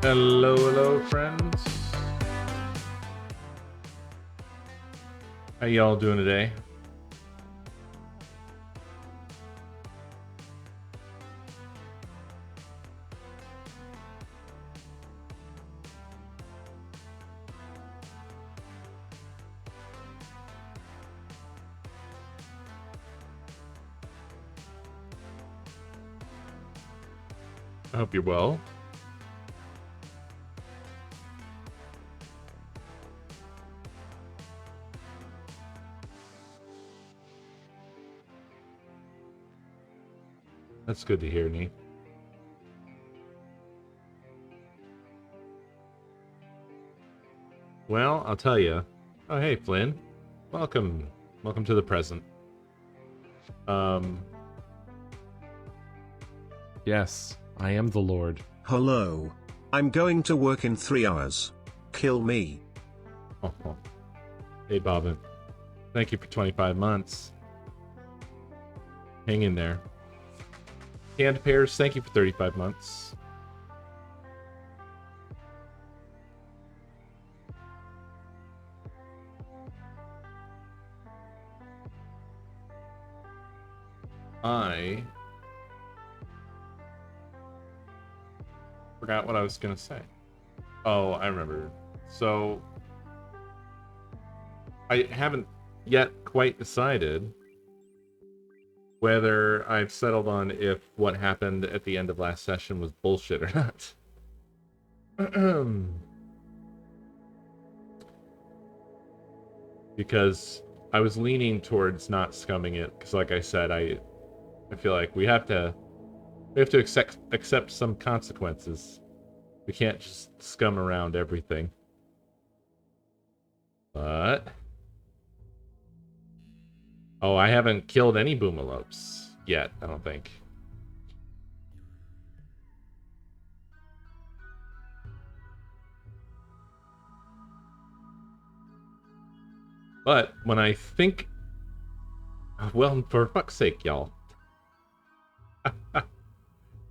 Hello, hello, friends. How y'all doing today? I hope you're well. That's good to hear, Nee. Well, I'll tell you. Oh, hey, Flynn. Welcome. Welcome to the present. Yes, I am the Lord. Hello. I'm going to work in 3 hours. Kill me. Oh. Hey, Bobbin. Thank you for 25 months. Hang in there. Canned Pears, thank you for 35 months. I forgot what I was going to say. Oh, I remember. So, I haven't yet quite decided whether I've settled on if what happened at the end of last session was bullshit or not. Because I was leaning towards not scumming it, because like I said, I feel like we have to accept some consequences. We can't just scum around everything. But oh, I haven't killed any boomalopes yet, I don't think. But when I think, well, for fuck's sake, y'all.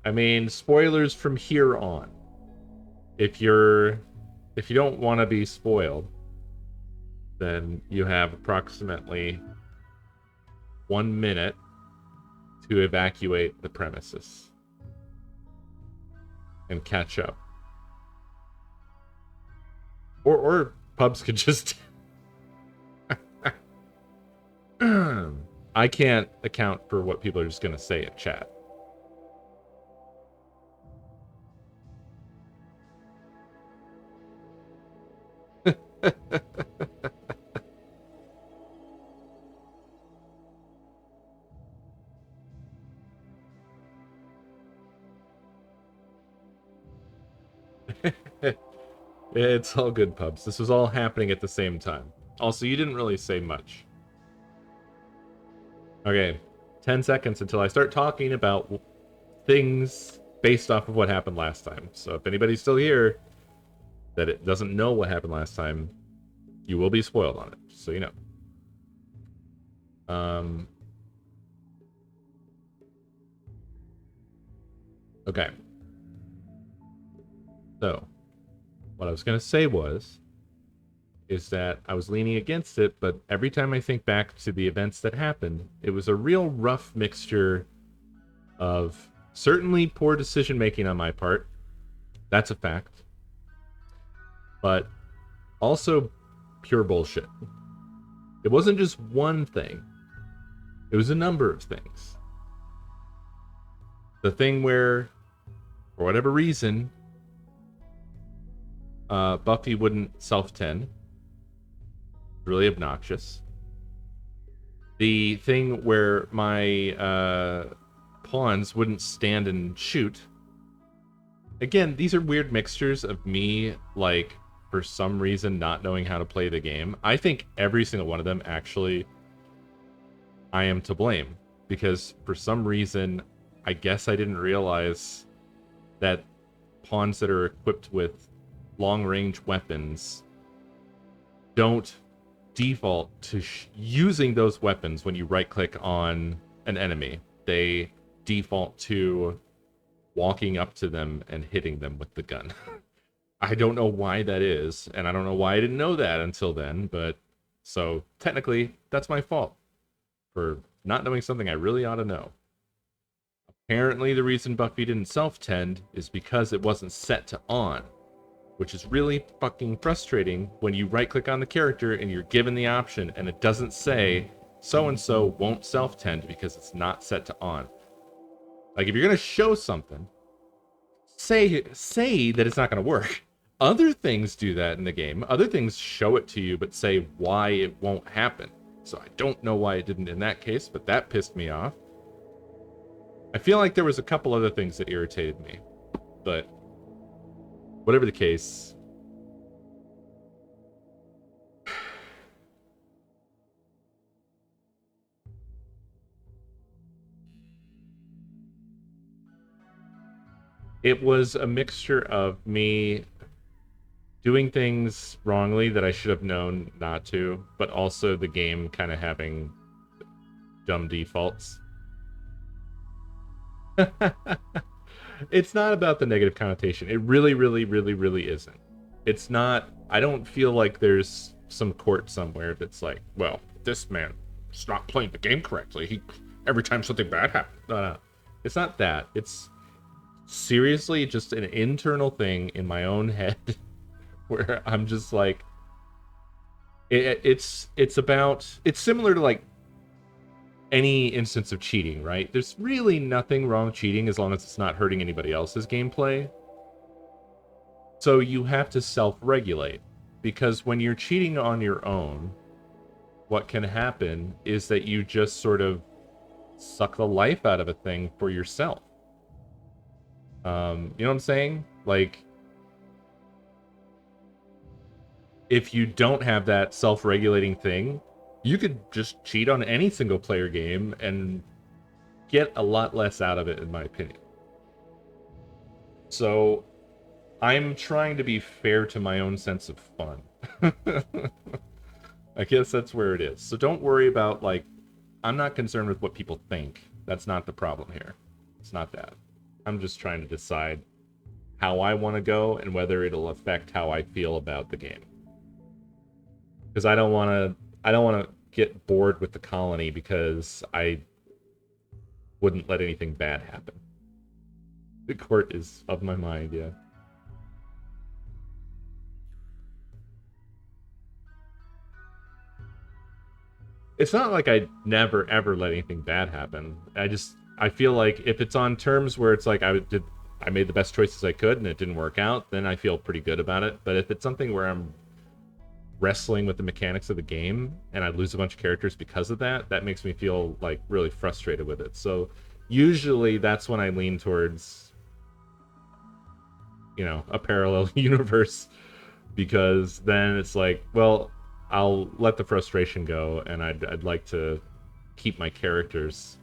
I mean, spoilers from here on. If you don't want to be spoiled, then you have approximately 1 minute to evacuate the premises and catch up. Or pubs could just I can't account for what people are just gonna say in chat. It's all good, pubs. This was all happening at the same time. Also, you didn't really say much. Okay, 10 seconds until I start talking about things based off of what happened last time. So if anybody's still here that it doesn't know what happened last time, you will be spoiled on it, so you know. Okay. So, what I was going to say is that I was leaning against it, but every time I think back to the events that happened, it was a real rough mixture of certainly poor decision making on my part. That's a fact. But also pure bullshit. It wasn't just one thing. It was a number of things. The thing where, for whatever reason, Buffy wouldn't self-tend. Really obnoxious. The thing where my pawns wouldn't stand and shoot. Again, these are weird mixtures of me, like, for some reason not knowing how to play the game. I think every single one of them, actually, I am to blame. Because for some reason, I guess I didn't realize that pawns that are equipped with long-range weapons don't default to using those weapons when you right-click on an enemy. They default to walking up to them and hitting them with the gun. I don't know why that is, and I don't know why I didn't know that until then, but so technically that's my fault for not knowing something I really ought to know. Apparently the reason Buffy didn't self-tend is because it wasn't set to on, which is really fucking frustrating when you right-click on the character and you're given the option and it doesn't say so-and-so won't self-tend because it's not set to on. Like, if you're going to show something, say that it's not going to work. Other things do that in the game. Other things show it to you, but say why it won't happen. So I don't know why it didn't in that case, but that pissed me off. I feel like there was a couple other things that irritated me, but whatever the case, it was a mixture of me doing things wrongly that I should have known not to, but also the game kind of having dumb defaults. It's not about the negative connotation. It really, really, really, really isn't. It's not. I don't feel like there's some court somewhere that's like, well, this man is not playing the game correctly. He every time something bad happens. No. It's not that. It's seriously just an internal thing in my own head where I'm just like, it's similar to like any instance of cheating, right? There's really nothing wrong with cheating as long as it's not hurting anybody else's gameplay. So you have to self-regulate, because when you're cheating on your own, what can happen is that you just sort of suck the life out of a thing for yourself. You know what I'm saying? Like, if you don't have that self-regulating thing, you could just cheat on any single player game and get a lot less out of it, in my opinion. So I'm trying to be fair to my own sense of fun. I guess that's where it is. So don't worry about, like, I'm not concerned with what people think. That's not the problem here. It's not that. I'm just trying to decide how I want to go and whether it'll affect how I feel about the game. Because I don't want to get bored with the colony because I wouldn't let anything bad happen. The court is of my mind, yeah. It's not like I never ever let anything bad happen. I feel like if it's on terms where it's like I made the best choices I could and it didn't work out, then I feel pretty good about it. But if it's something where I'm wrestling with the mechanics of the game and I lose a bunch of characters because of that, that makes me feel like really frustrated with it. So usually that's when I lean towards, you know, a parallel universe, because then it's like, well, I'll let the frustration go and I'd like to keep my characters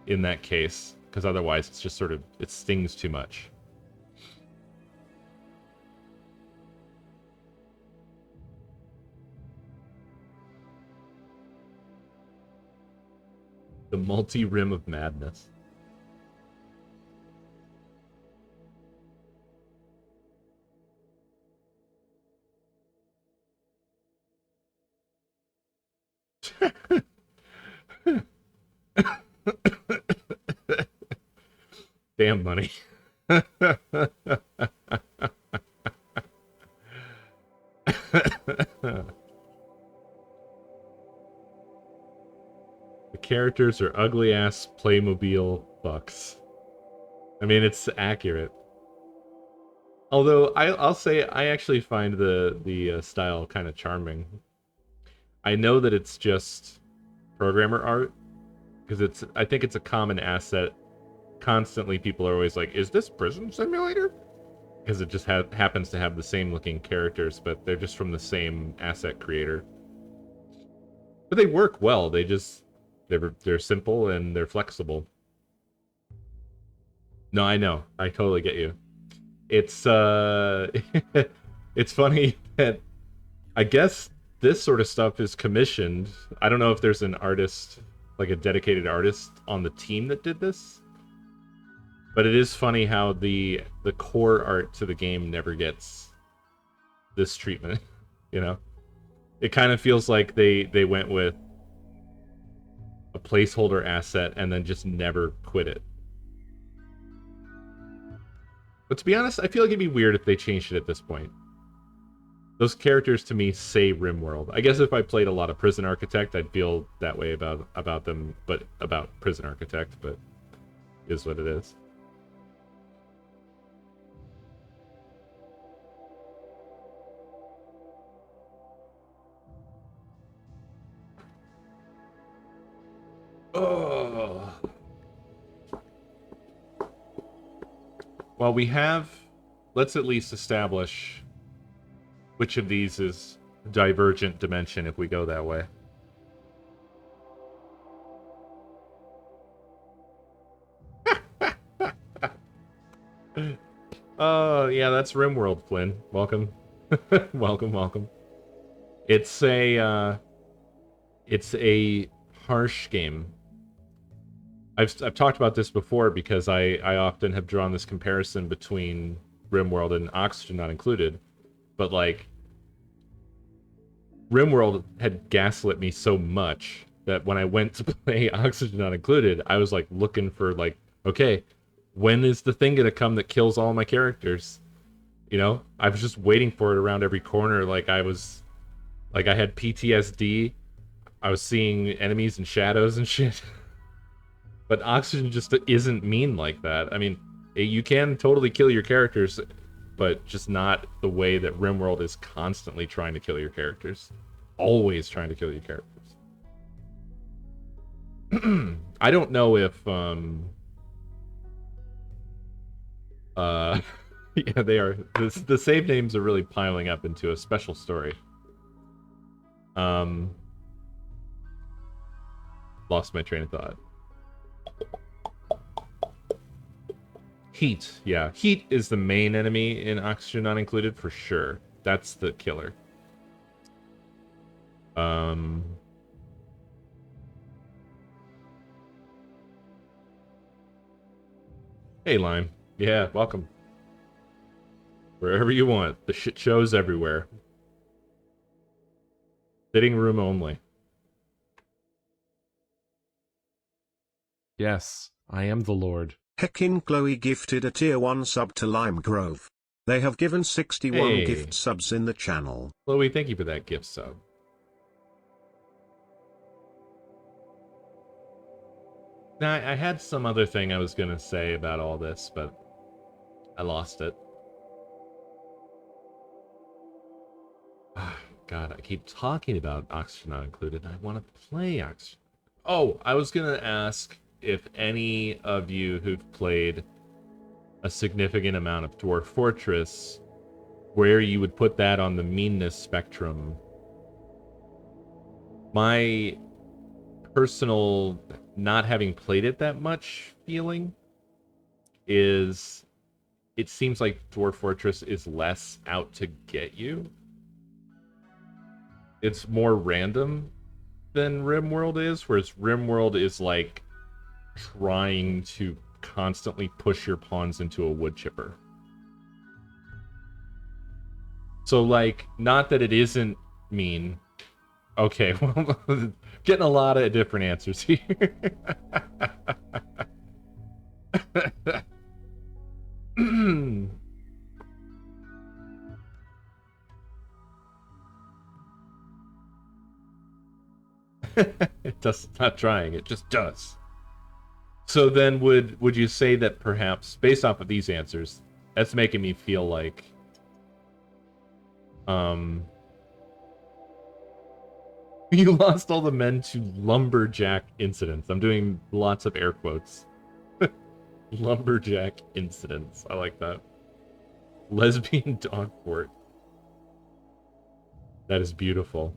in that case, because otherwise it's just sort of, it stings too much. The multi-rim of madness. Damn money. The characters are ugly ass Playmobil fucks. I mean, it's accurate. Although I'll say I actually find the style kind of charming. I know that it's just programmer art, because I think it's a common asset. Constantly, people are always like, "Is this Prison Simulator?" Because it just happens to have the same looking characters, but they're just from the same asset creator. But they work well. They're simple and they're flexible. No, I know. I totally get you. It's it's funny that I guess this sort of stuff is commissioned. I don't know if there's an artist, like a dedicated artist on the team that did this. But it is funny how the core art to the game never gets this treatment. You know, it kind of feels like they went with a placeholder asset and then just never quit it. But to be honest, I feel like it'd be weird if they changed it at this point. Those characters to me say RimWorld. I guess if I played a lot of Prison Architect, I'd feel that way about them, but about Prison Architect, but is what it is. Oh. Well, let's at least establish which of these is divergent dimension if we go that way. Oh, yeah, that's RimWorld, Flynn. Welcome. welcome. It's a harsh game. I've talked about this before because I often have drawn this comparison between RimWorld and Oxygen Not Included, but like RimWorld had gaslit me so much that when I went to play Oxygen Not Included, I was like looking for like, okay, when is the thing gonna come that kills all my characters? You know, I was just waiting for it around every corner. Like I had PTSD. I was seeing enemies and shadows and shit. But Oxygen just isn't mean like that. I mean, you can totally kill your characters, but just not the way that RimWorld is constantly trying to kill your characters. Always trying to kill your characters. I don't know if yeah, they are. The save names are really piling up into a special story. Lost my train of thought. Heat, yeah. Heat is the main enemy in Oxygen Not Included for sure. That's the killer. Hey, Lime. Yeah, welcome. Wherever you want. The shit show's everywhere. Sitting room only. Yes, I am the Lord. Heckin Chloe gifted a tier 1 sub to Lime Grove. They have given 61 gift subs in the channel. Chloe, thank you for that gift sub. Now, I had some other thing I was going to say about all this, but I lost it. God, I keep talking about Oxygen Not Included. I want to play Oxygen. Oh, I was going to ask if any of you who've played a significant amount of Dwarf Fortress, where you would put that on the meanness spectrum. My personal, not having played it that much feeling is it seems like Dwarf Fortress is less out to get you. It's more random than RimWorld is, whereas RimWorld is like trying to constantly push your pawns into a wood chipper. So like, not that it isn't mean. Okay, well, getting a lot of different answers here. It does not trying, it just does. So then would you say that perhaps, based off of these answers, that's making me feel like you lost all the men to lumberjack incidents. I'm doing lots of air quotes. Lumberjack incidents. I like that. Lesbian dog fort. That is beautiful.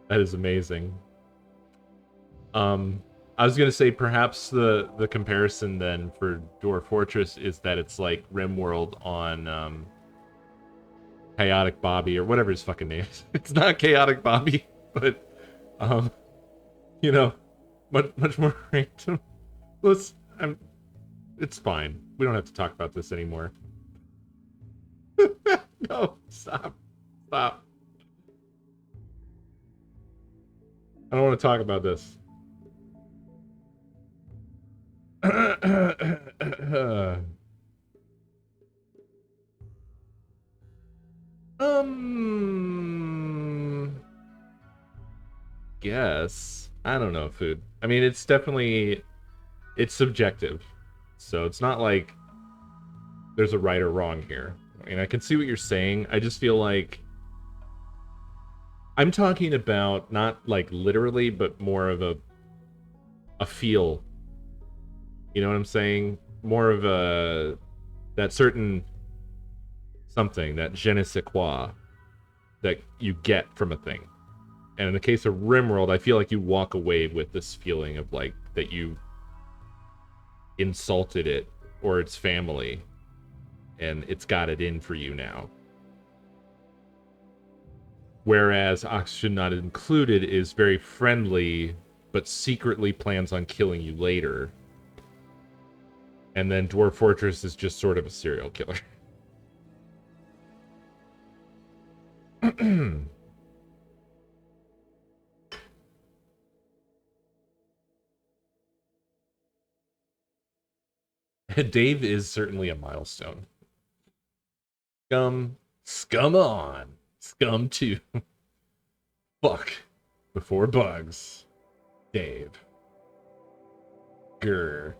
That is amazing. I was gonna say perhaps the comparison then for Dwarf Fortress is that it's like RimWorld on Chaotic Bobby or whatever his fucking name is. It's not Chaotic Bobby, but you know, much more random. It's fine. We don't have to talk about this anymore. No, stop. Stop. I don't want to talk about this. um, guess. I don't know, food. I mean, it's definitely, it's subjective. So it's not like there's a right or wrong here. I mean, I can see what you're saying. I just feel like I'm talking about not like literally, but more of a feel. You know what I'm saying? More of a that certain something, that je ne sais quoi that you get from a thing. And in the case of RimWorld, I feel like you walk away with this feeling of like that you insulted it or its family and it's got it in for you now. Whereas Oxygen Not Included is very friendly, but secretly plans on killing you later. And then Dwarf Fortress is just sort of a serial killer. Dave is certainly a milestone. Scum on. Scum 2. Fuck. Before bugs. Dave. Grr.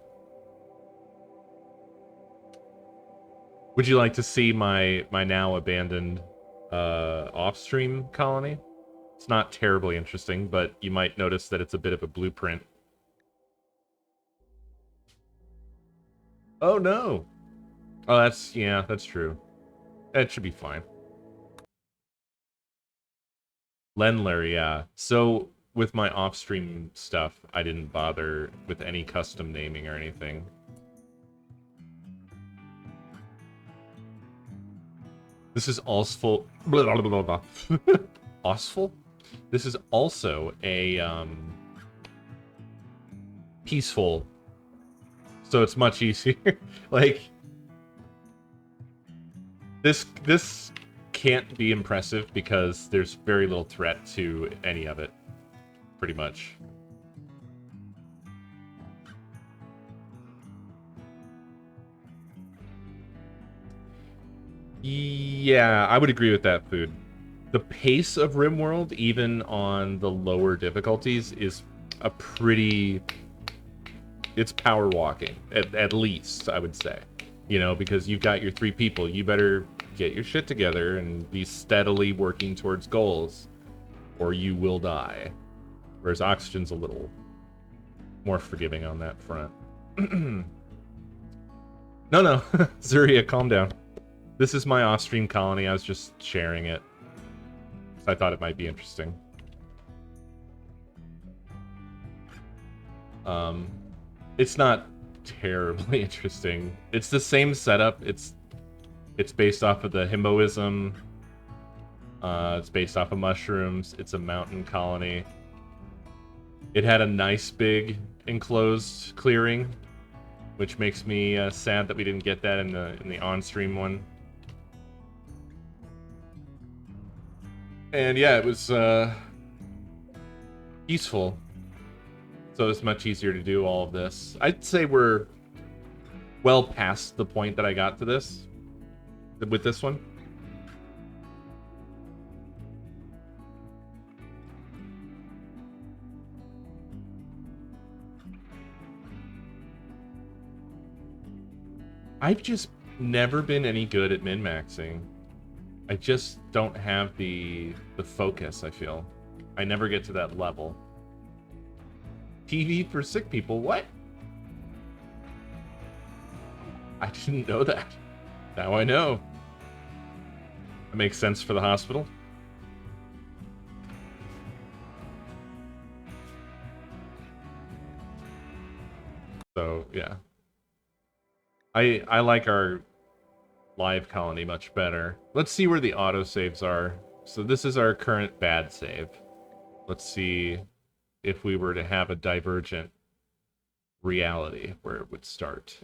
Would you like to see my now abandoned off-stream colony? It's not terribly interesting, but you might notice that it's a bit of a blueprint. Oh no! Oh, that's true. That should be fine. Lenler, yeah. So, with my off-stream stuff, I didn't bother with any custom naming or anything. This is also... Osful? This is also a, peaceful. So it's much easier. Like... This can't be impressive because there's very little threat to any of it. Pretty much. Yeah, I would agree with that, Food. The pace of RimWorld, even on the lower difficulties, is a pretty... It's power walking, at least, I would say. You know, because you've got your 3 people. You better get your shit together and be steadily working towards goals, or you will die. Whereas Oxygen's a little more forgiving on that front. No. Zuria, calm down. This is my off-stream colony. I was just sharing it. So I thought it might be interesting. It's not terribly interesting. It's the same setup. It's based off of the Himboism. It's based off of mushrooms. It's a mountain colony. It had a nice big enclosed clearing, which makes me sad that we didn't get that in the on-stream one. And yeah, it was peaceful. So it's much easier to do all of this. I'd say we're well past the point that I got to this with this one. I've just never been any good at min-maxing. I just don't have the focus, I feel. I never get to that level. TV for sick people, what? I didn't know that. Now I know. That makes sense for the hospital. So, yeah. I like our live colony much better. Let's see where the autosaves are. So this is our current bad save. Let's see if we were to have a divergent reality where it would start.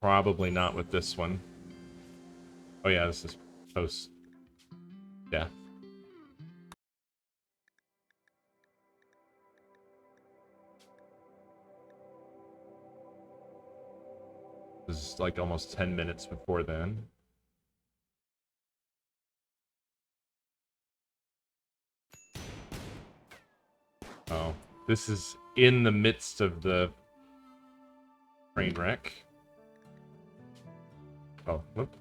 Probably not with this one. Oh yeah, this is post death. This is like almost 10 minutes before then. Oh, this is in the midst of the train wreck. Oh, whoop.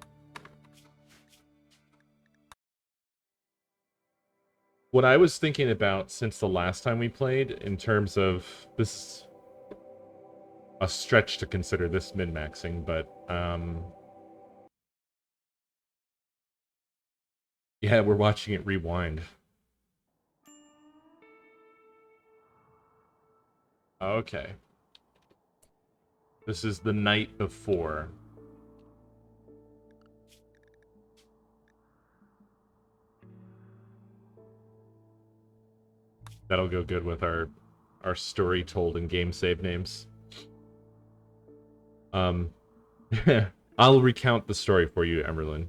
What I was thinking about since the last time we played, in terms of this, a stretch to consider this min-maxing, but yeah, we're watching it rewind. Okay. This is the night before. That'll go good with our story told in game save names. I'll recount the story for you, Emerlin.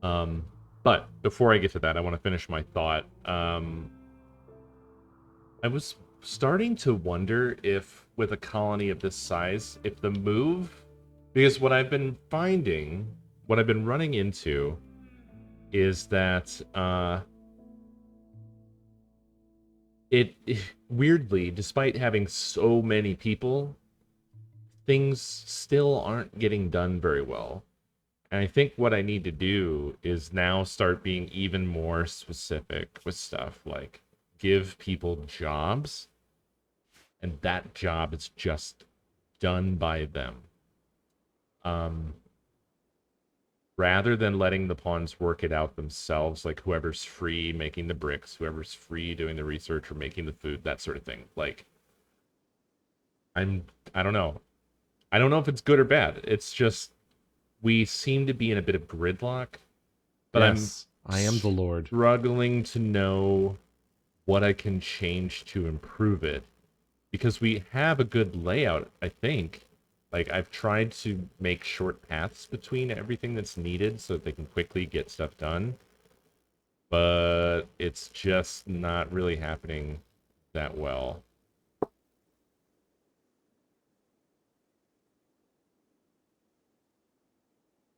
But before I get to that, I want to finish my thought. I was starting to wonder if, with a colony of this size, if the move... Because what I've been finding, what I've been running into, is that it weirdly, despite having so many people, things still aren't getting done very well. And I think what I need to do is now start being even more specific with stuff, like give people jobs, and that job is just done by them. Rather than letting the pawns work it out themselves, like whoever's free making the bricks, whoever's free doing the research or making the food, that sort of thing. Like, I don't know. I don't know if it's good or bad. It's just, we seem to be in a bit of gridlock, but Yes, I am the Lord. struggling to know what I can change to improve it, because we have a good layout, I think. Like, I've tried to make short paths between everything that's needed so that they can quickly get stuff done, but it's just not really happening that well.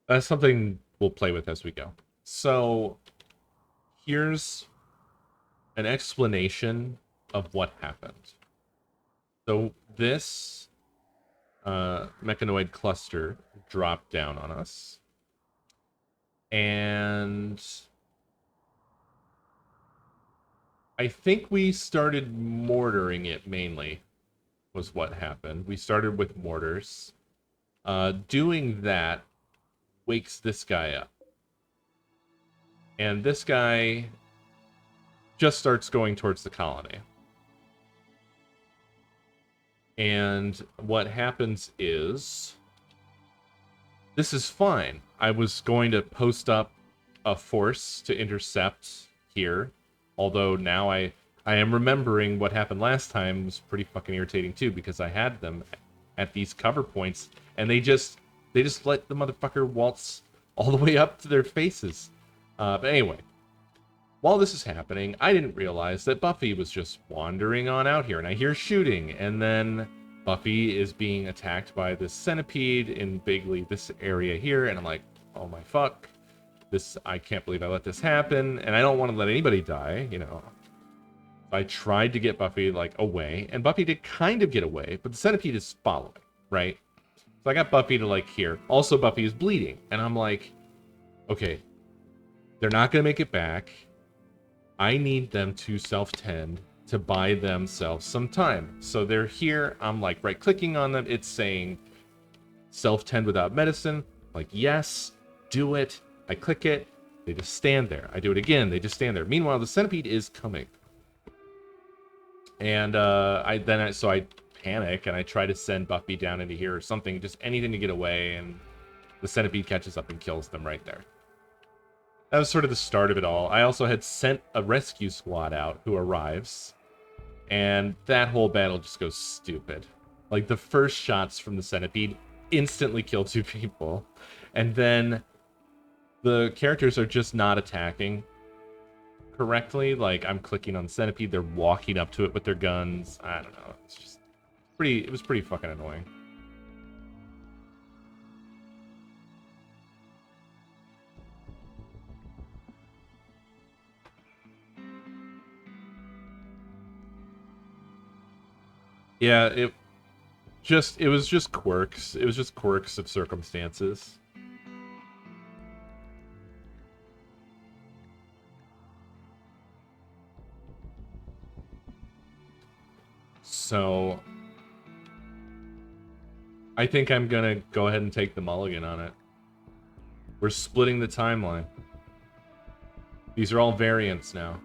That's something we'll play with as we go. So, here's an explanation of what happened. So, this mechanoid cluster dropped down on us, and I think we started mortaring it mainly, was what happened. We started with mortars. Doing that wakes this guy up. And this guy just starts going towards the colony. And what happens is, this is fine. I was going to post up a force to intercept here, although now I am remembering what happened last time was pretty fucking irritating too, because I had them at these cover points, and they just let the motherfucker waltz all the way up to their faces. But anyway, while this is happening, I didn't realize that Buffy was just wandering on out here, and I hear shooting, and then Buffy is being attacked by this centipede in vaguely this area here, and I'm like, oh my fuck, I can't believe I let this happen, and I don't want to let anybody die, you know. I tried to get Buffy, like, away, and Buffy did kind of get away, but the centipede is following, right? So I got Buffy to, like, here. Also, Buffy is bleeding, and I'm like, okay, they're not going to make it back. I need them to self-tend to buy themselves some time. So they're here. I'm like right-clicking on them. It's saying self-tend without medicine. Like, yes, do it. I click it. They just stand there. I do it again. They just stand there. Meanwhile, the centipede is coming. And so I panic and I try to send Buffy down into here or something, just anything to get away. And the centipede catches up and kills them right there. That was sort of the start of it all. I also had sent a rescue squad out who arrives, and that whole battle just goes stupid. Like, the first shots from the centipede instantly kill 2 people, and then the characters are just not attacking correctly. Like, I'm clicking on the centipede, they're walking up to it with their guns. I don't know. It's just it was pretty fucking annoying. Yeah, it was just quirks. It was just quirks of circumstances. So I think I'm gonna go ahead and take the mulligan on it. We're splitting the timeline. These are all variants now.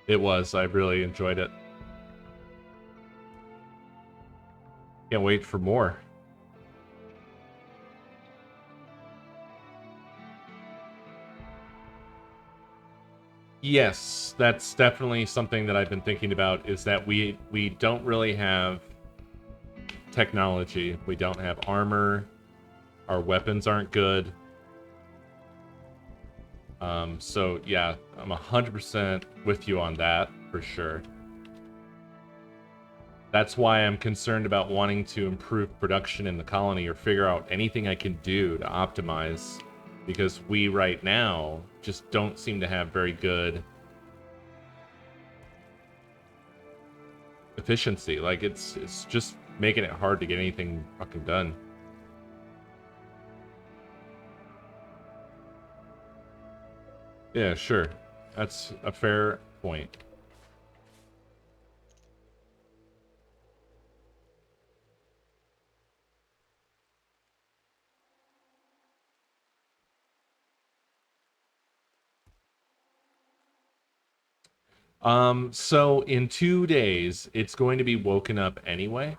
It was. I really enjoyed it. Can't wait for more. Yes, that's definitely something that I've been thinking about, is that we don't really have technology. We don't have armor. Our weapons aren't good. So yeah, I'm 100% with you on that, for sure. That's why I'm concerned about wanting to improve production in the colony or figure out anything I can do to optimize, because we right now just don't seem to have very good efficiency. Like, it's just making it hard to get anything fucking done. Yeah, sure. That's a fair point. So in 2 days, it's going to be woken up anyway.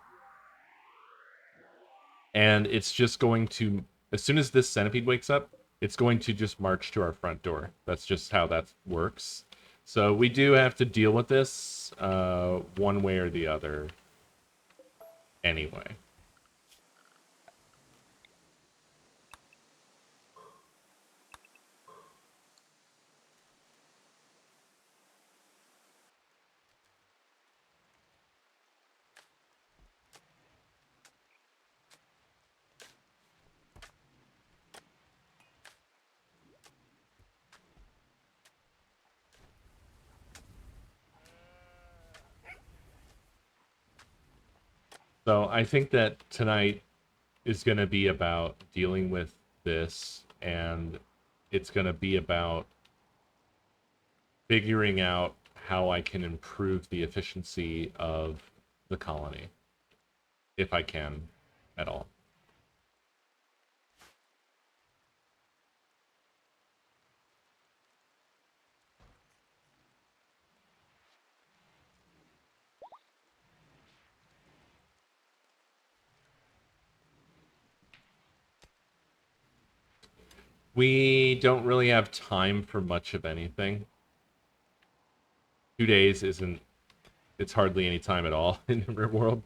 And it's just going to, as soon as this centipede wakes up, it's going to just march to our front door. That's just how that works. So we do have to deal with this one way or the other anyway. So I think that tonight is going to be about dealing with this, and it's going to be about figuring out how I can improve the efficiency of the colony, if I can at all. We don't really have time for much of anything. 2 days isn't, it's hardly any time at all in the real world.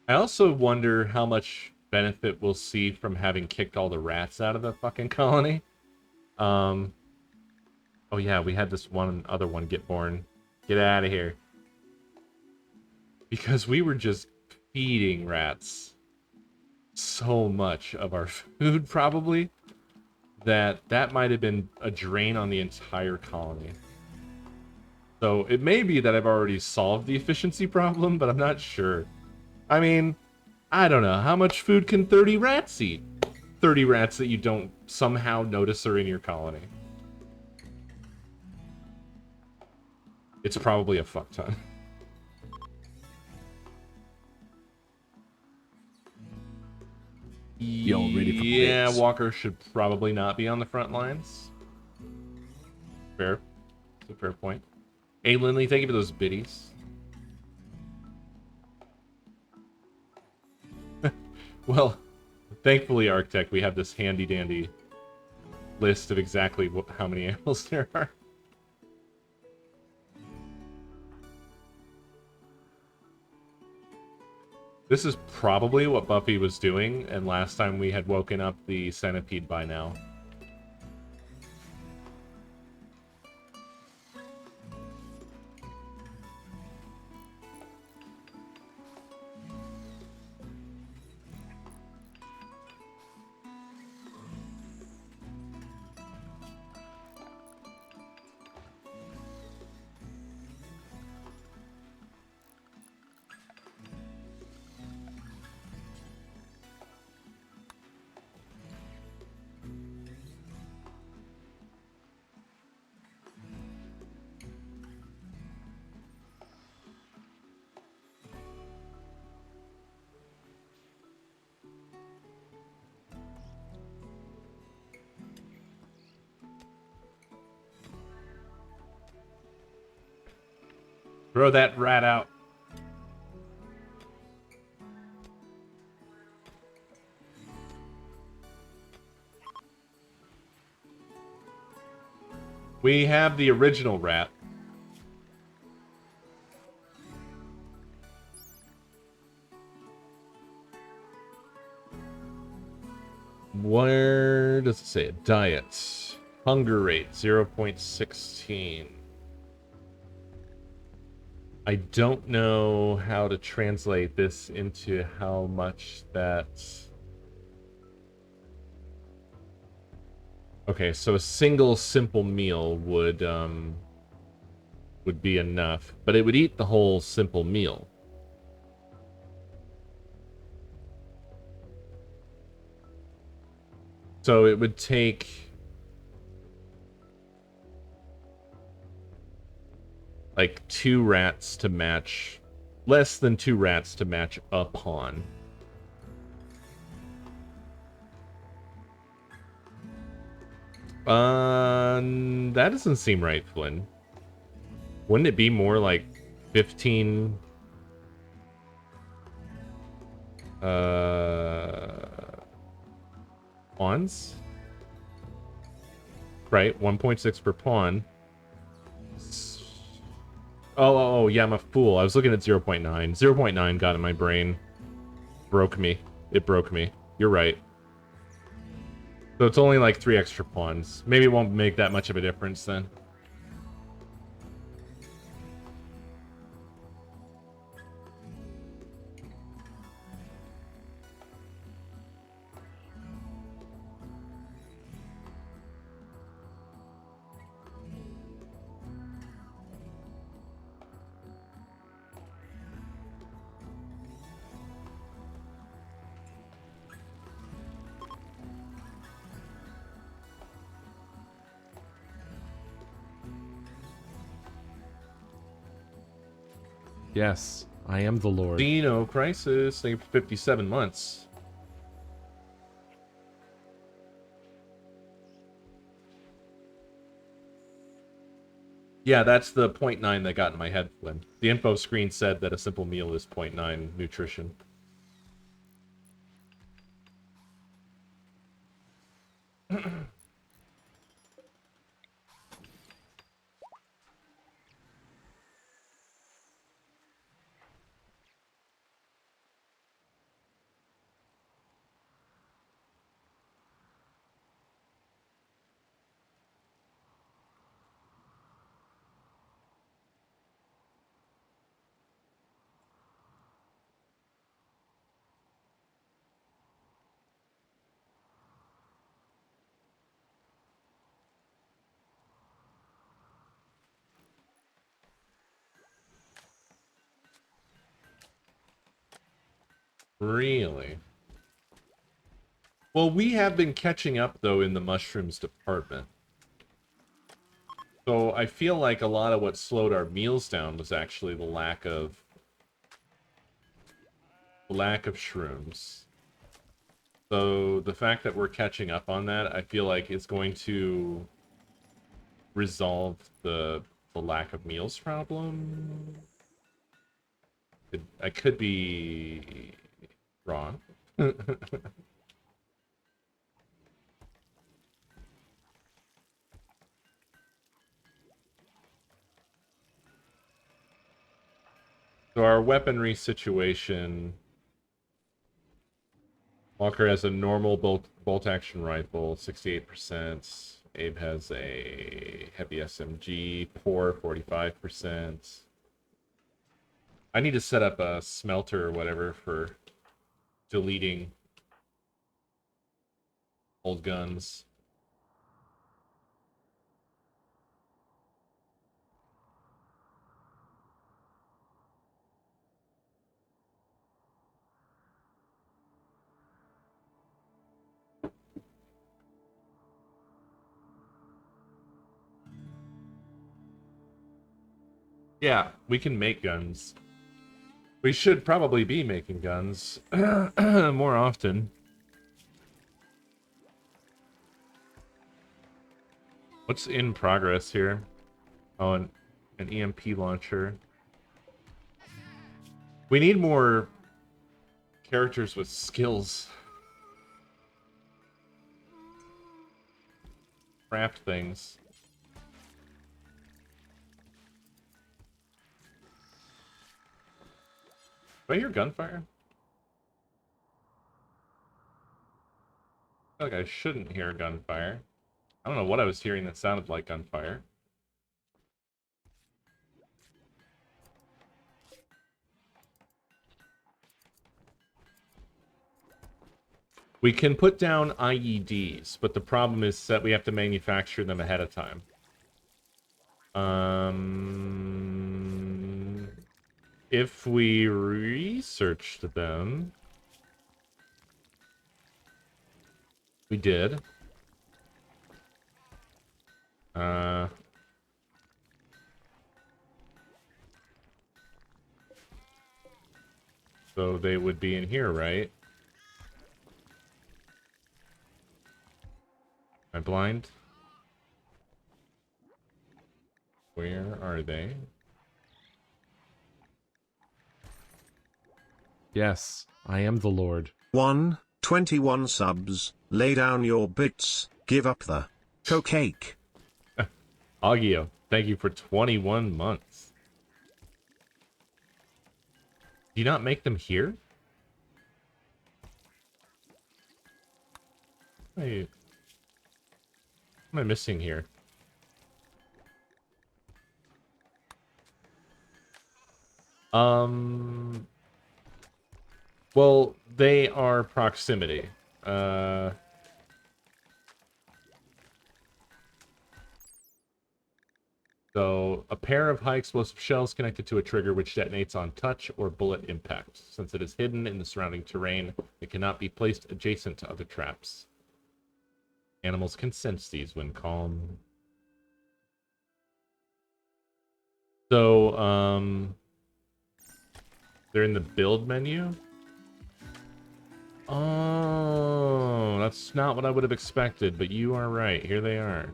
I also wonder how much benefit we'll see from having kicked all the rats out of the fucking colony. Oh yeah, we had this one other one get born. Get out of here. Because we were just feeding rats so much of our food, probably, that might have been a drain on the entire colony. So it may be that I've already solved the efficiency problem, but I'm not sure. I mean, I don't know. How much food can 30 rats eat? 30 rats that you don't somehow notice are in your colony. It's probably a fuck ton. Y'all ready for Yeah, bits? Walker should probably not be on the front lines. Fair. It's a fair point. Hey, Lindley, thank you for those biddies. Well, thankfully, Architect, we have this handy-dandy list of exactly how many animals there are. This is probably what Buffy was doing, and last time we had woken up the centipede by now. Throw that rat out. We have the original rat. Where does it say it? Diet. Hunger rate, 0.16. I don't know how to translate this into how much that... Okay, so a single simple meal would be enough, but it would eat the whole simple meal. So it would take like 2 rats to match, less than 2 rats to match a pawn. That doesn't seem right, Flynn. Wouldn't it be more like 15 pawns? Right, 1.6 per pawn. Oh, yeah, I'm a fool. I was looking at 0.9. 0.9 got in my brain. Broke me. It broke me. You're right. So it's only like 3 extra pawns. Maybe it won't make that much of a difference then. Yes, I am the Lord. Dino Crisis, thank you for 57 months. Yeah, that's the 0.9 that got in my head, Flynn. The info screen said that a simple meal is 0.9 nutrition. Really? Well, we have been catching up, though, in the mushrooms department. So I feel like a lot of what slowed our meals down was actually the lack of shrooms. So the fact that we're catching up on that, I feel like is going to resolve the lack of meals problem. I could be wrong. So our weaponry situation, Walker has a normal bolt action rifle, 68%. Abe has a heavy SMG, poor 45%. I need to set up a smelter or whatever for deleting old guns. Yeah, we can make guns. We should probably be making guns more often. What's in progress here? Oh, an EMP launcher. We need more characters with skills. Craft things. Do I hear gunfire? I feel like I shouldn't hear gunfire. I don't know what I was hearing that sounded like gunfire. We can put down IEDs, but the problem is that we have to manufacture them ahead of time. If we researched them... We did. So they would be in here, right? Am I blind? Where are they? Yes, I am the Lord. 21 subs, lay down your bits, give up the cake. Agio, thank you for 21 months. Do you not make them here? What am I missing here? Well, they are proximity. So, a pair of high-explosive shells connected to a trigger which detonates on touch or bullet impact. Since it is hidden in the surrounding terrain, it cannot be placed adjacent to other traps. Animals can sense these when calm. So, they're in the build menu? Oh, that's not what I would have expected, but you are right. Here they are.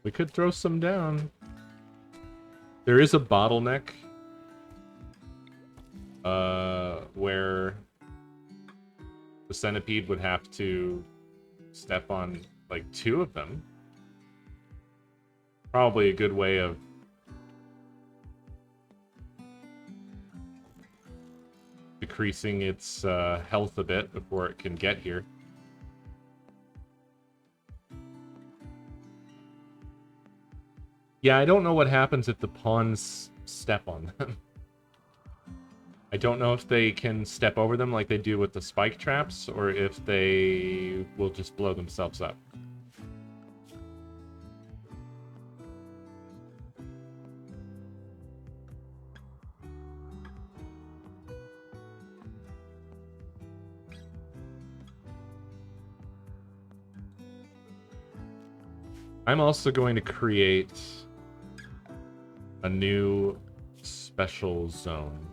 We could throw some down. There is a bottleneck where the centipede would have to step on like 2 of them. Probably a good way of decreasing its health a bit before it can get here. Yeah, I don't know what happens if the pawns step on them. I don't know if they can step over them like they do with the spike traps, or if they will just blow themselves up. I'm also going to create a new special zone.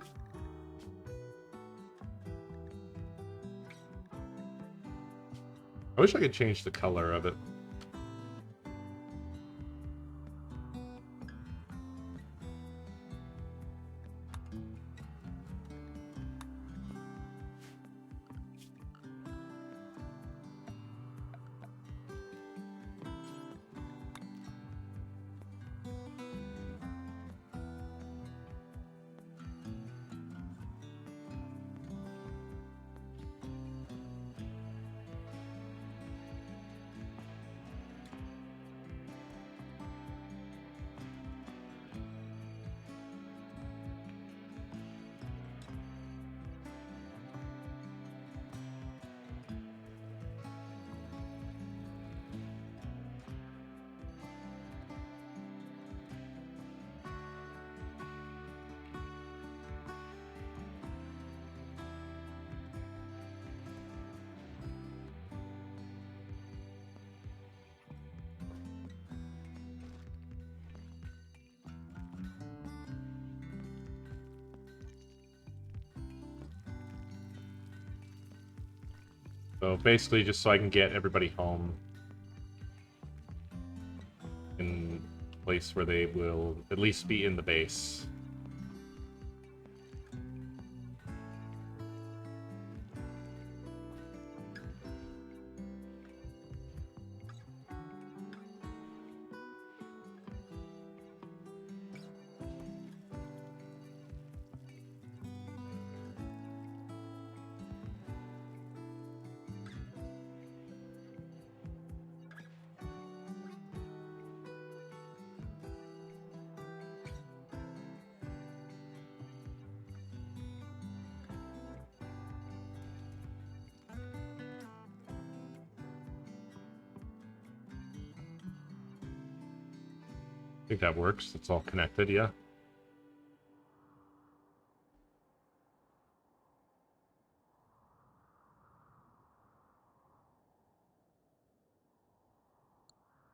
I wish I could change the color of it. So basically just so I can get everybody home in a place where they will at least be in the base. I think that works. It's all connected, yeah.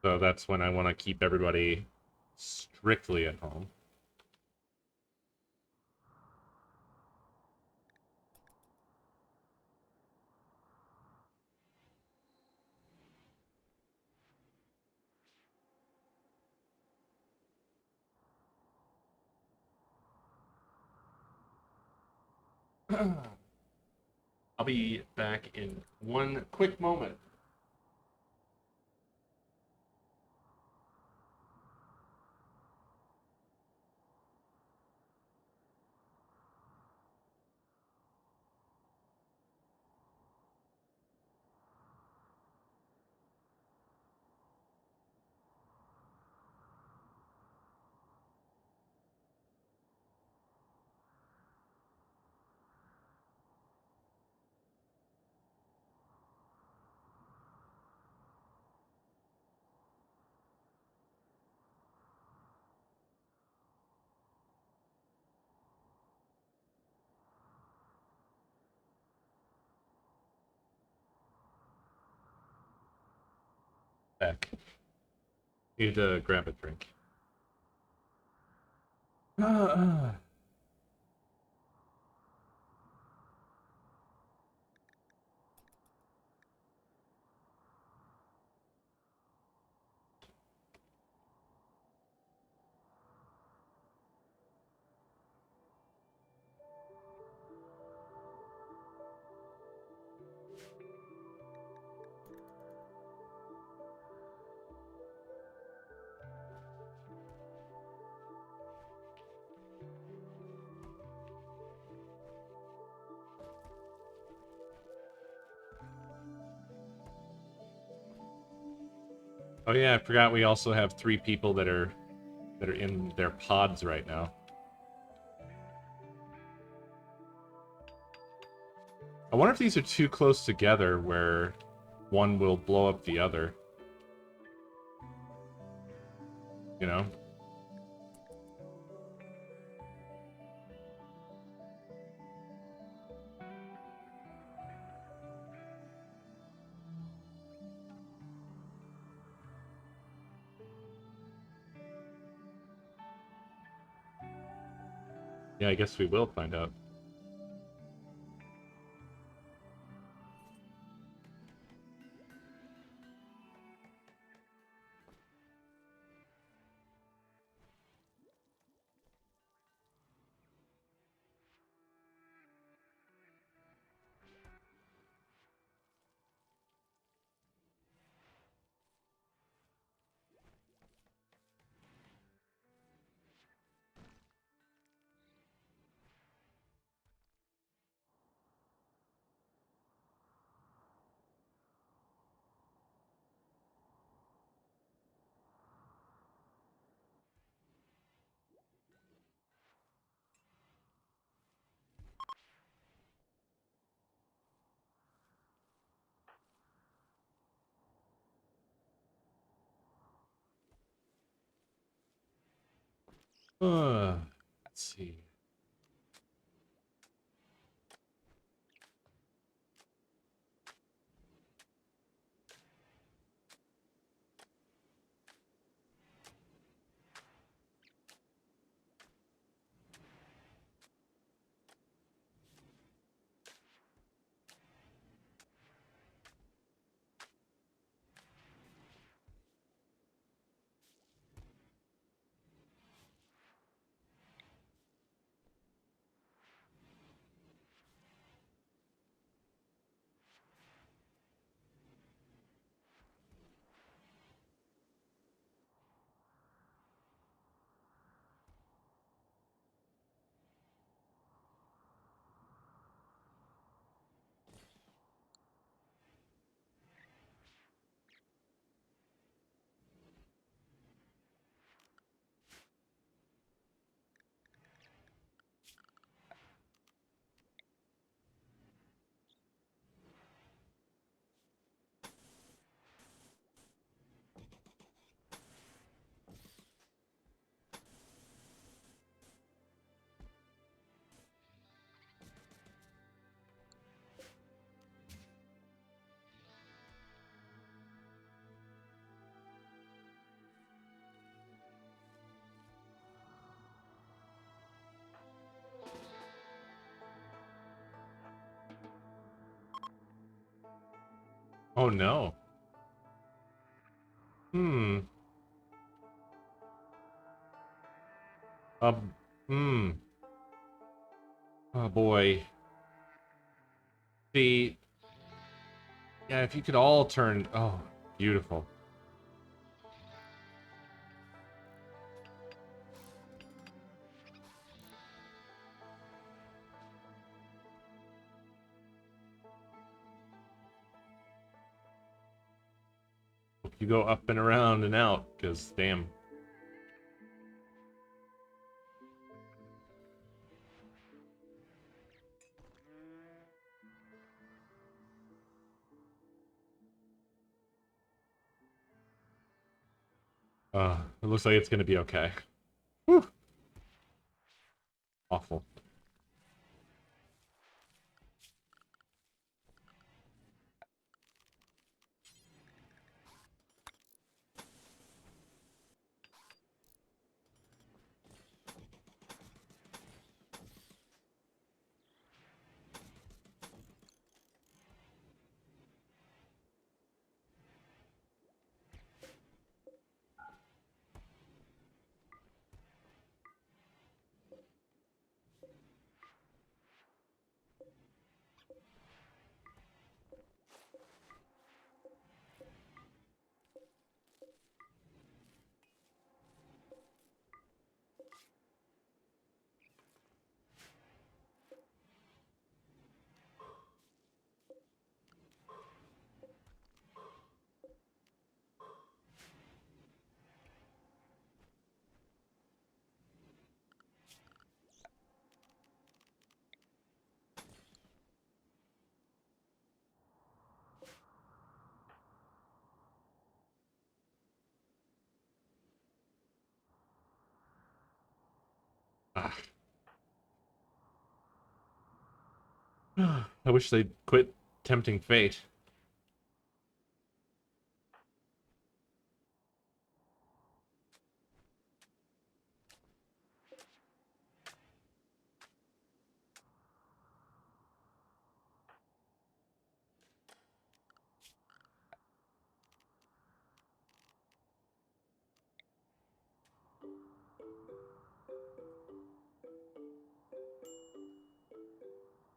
So that's when I want to keep everybody strictly at home. I'll be back in one quick moment. Back. Need to grab a drink. Oh yeah, I forgot we also have 3 people that are in their pods right now. I wonder if these are too close together where one will blow up the other. You know? Yeah, I guess we will find out. Let's see. Oh no. Hmm. Um. Hmm. Oh boy. See. Yeah, if you could all turn. Oh, beautiful. You go up and around and out, because damn. It looks like it's gonna be okay. Whew. Awful. Ah. I wish they'd quit tempting fate.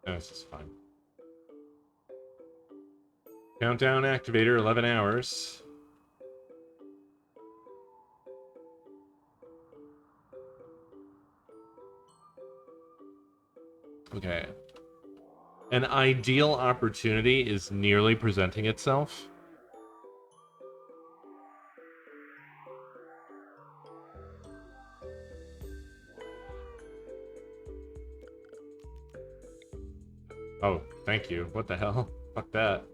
No, this is fine. Countdown activator, 11 hours. Okay. An ideal opportunity is nearly presenting itself. Oh, thank you. What the hell? Fuck that.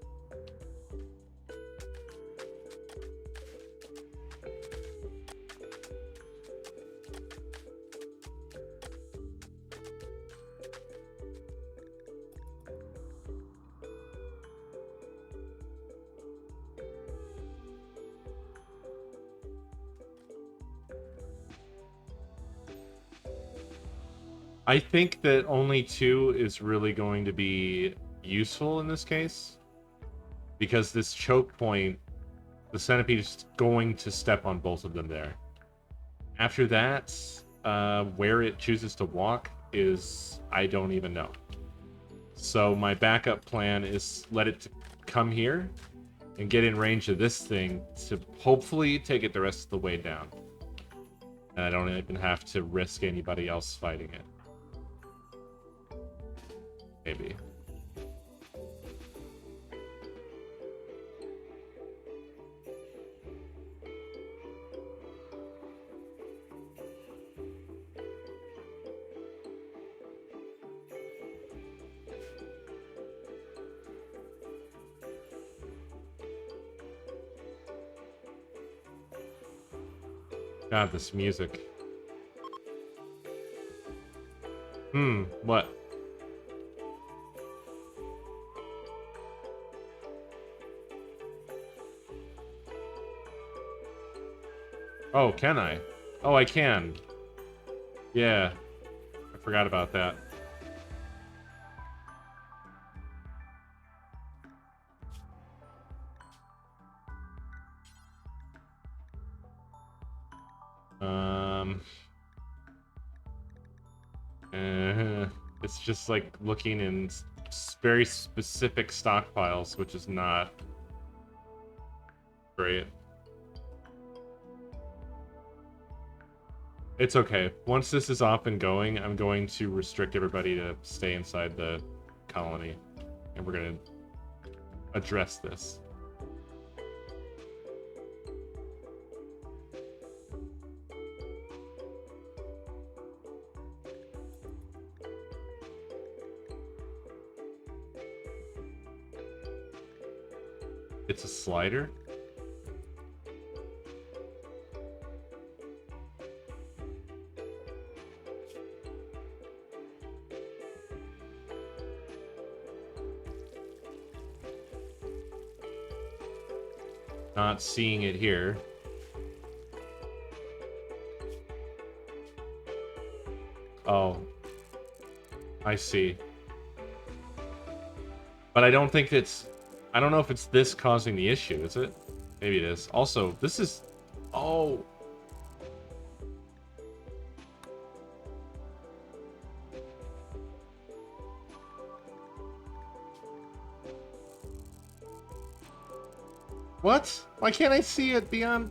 I think that only 2 is really going to be useful in this case. Because this choke point, the centipede is going to step on both of them there. After that, where it chooses to walk is, I don't even know. So my backup plan is let it come here and get in range of this thing to hopefully take it the rest of the way down. And I don't even have to risk anybody else fighting it. Maybe. God, this music. What? Oh, can I? Oh, I can. Yeah. I forgot about that. It's just like looking in very specific stockpiles, which is not great. It's okay. Once this is off and going, I'm going to restrict everybody to stay inside the colony. And we're going to address this. It's a slider? Not seeing it here. Oh. I see. But I don't think it's... I don't know if it's this causing the issue, is it? Maybe it is. Also, this is... Oh... What? Why can't I see it beyond...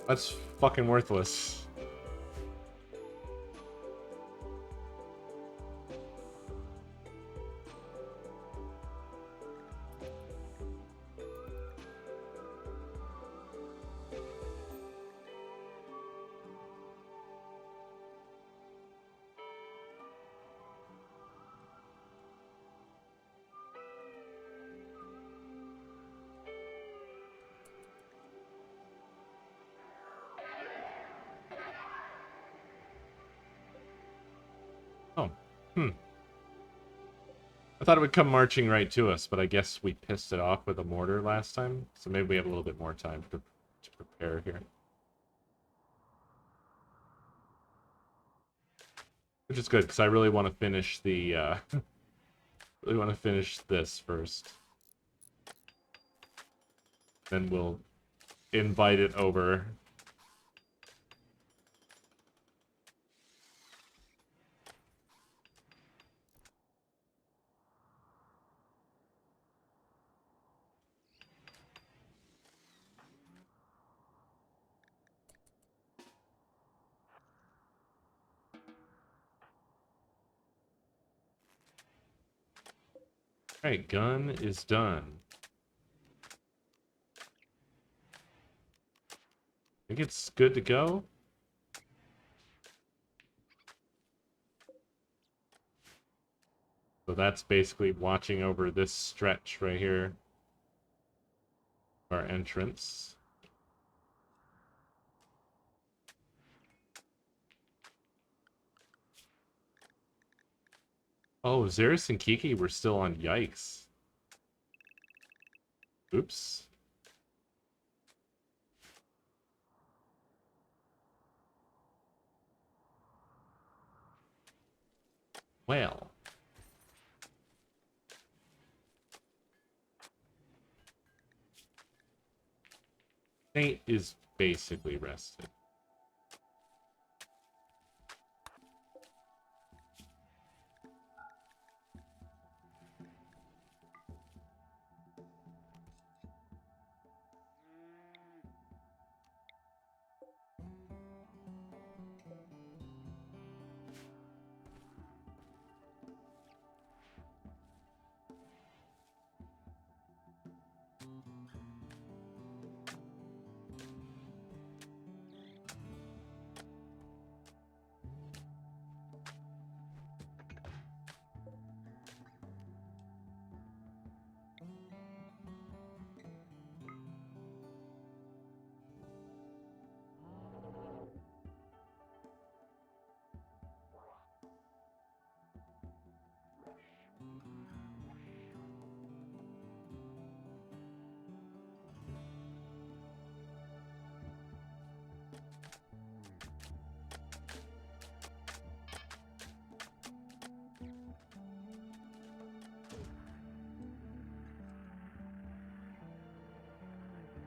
That's fucking worthless. Oh. I thought it would come marching right to us, but I guess we pissed it off with a mortar last time, so maybe we have a little bit more time to prepare here. Which is good, because I really want to finish the, really want to finish this first. Then we'll invite it over. Alright, gun is done. I think it's good to go. So that's basically watching over this stretch right here. Our entrance. Oh, Xeris and Kiki were still on Yikes. Oops. Well. Saint is basically rested.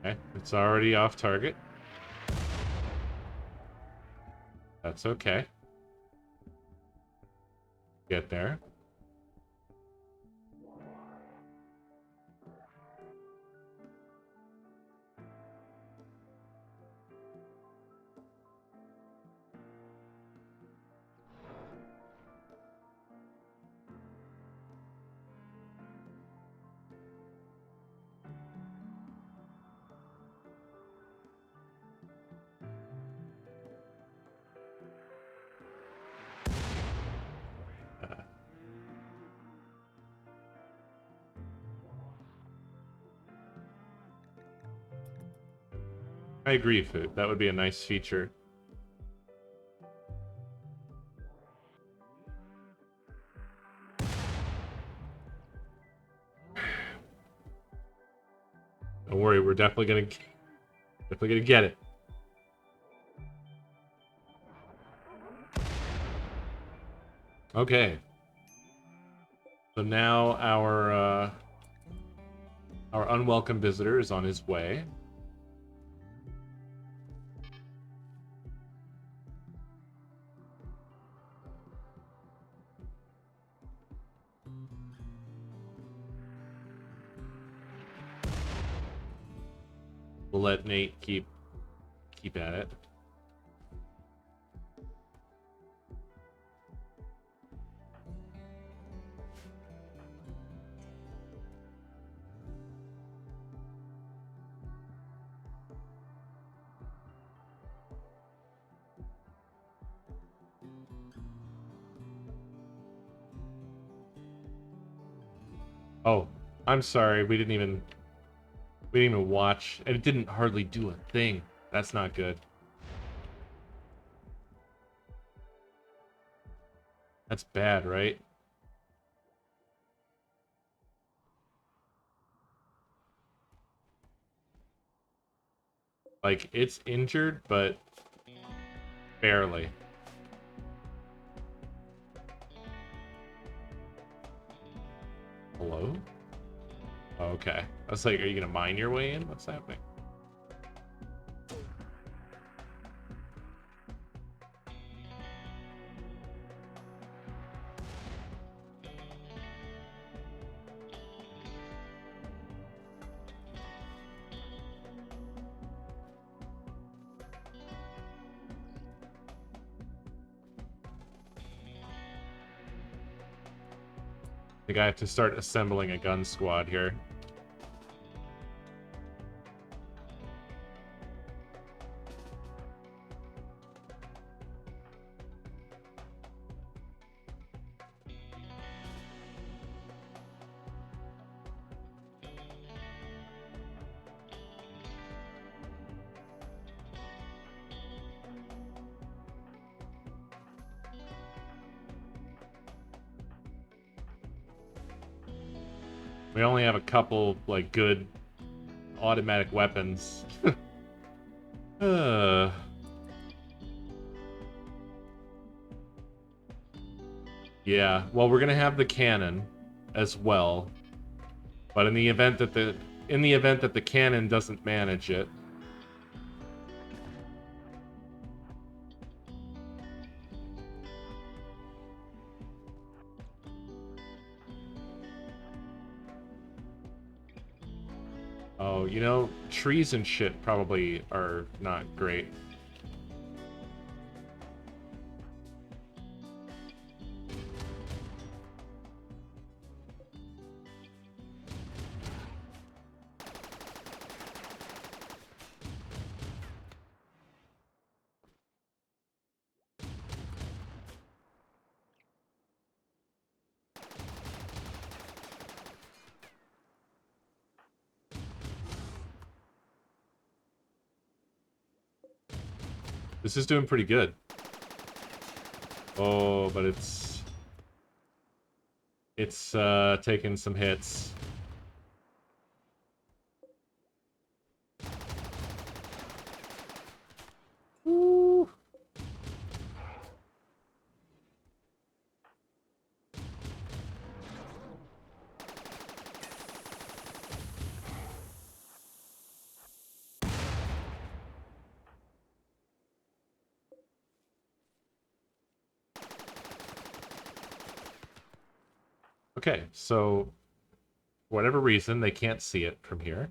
Okay, it's already off target. That's okay. Get there. I agree, Food. That would be a nice feature. Don't worry, we're definitely gonna get it. Okay. So now our unwelcome visitor is on his way. We'll let Nate keep at it. Oh, I'm sorry. We didn't even watch, and it didn't hardly do a thing. That's not good. That's bad, right? Like, it's injured, but barely. Hello? Oh, okay. I was like, are you gonna mine your way in? What's happening? I think I have to start assembling a gun squad here. We only have a couple, like, good automatic weapons. uh... Yeah, well, we're gonna have the cannon as well. But in the event that the cannon doesn't manage it, oh, you know, trees and shit probably are not great. This is doing pretty good. Oh, but it's taking some hits. Woo. Okay, so for whatever reason, they can't see it from here.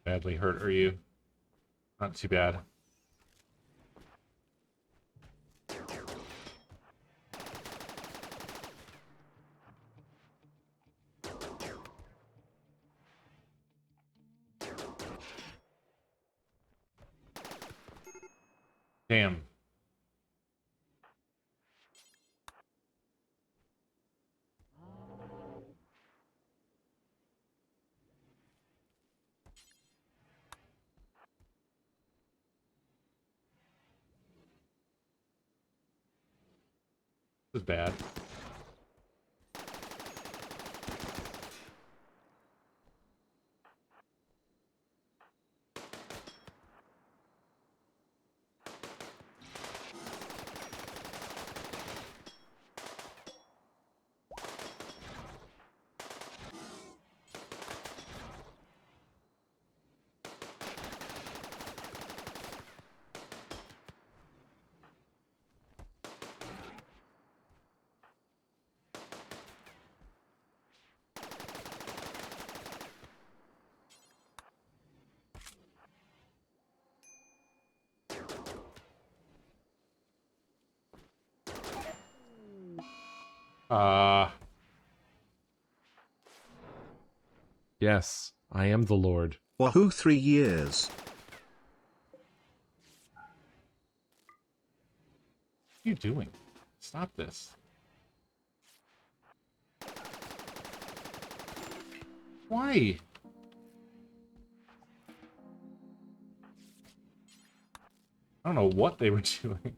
Badly hurt, are you? Not too bad. Damn. This is bad. Yes, I am the Lord. Wahoo, 3 years. What are you doing? Stop this. Why? I don't know what they were doing.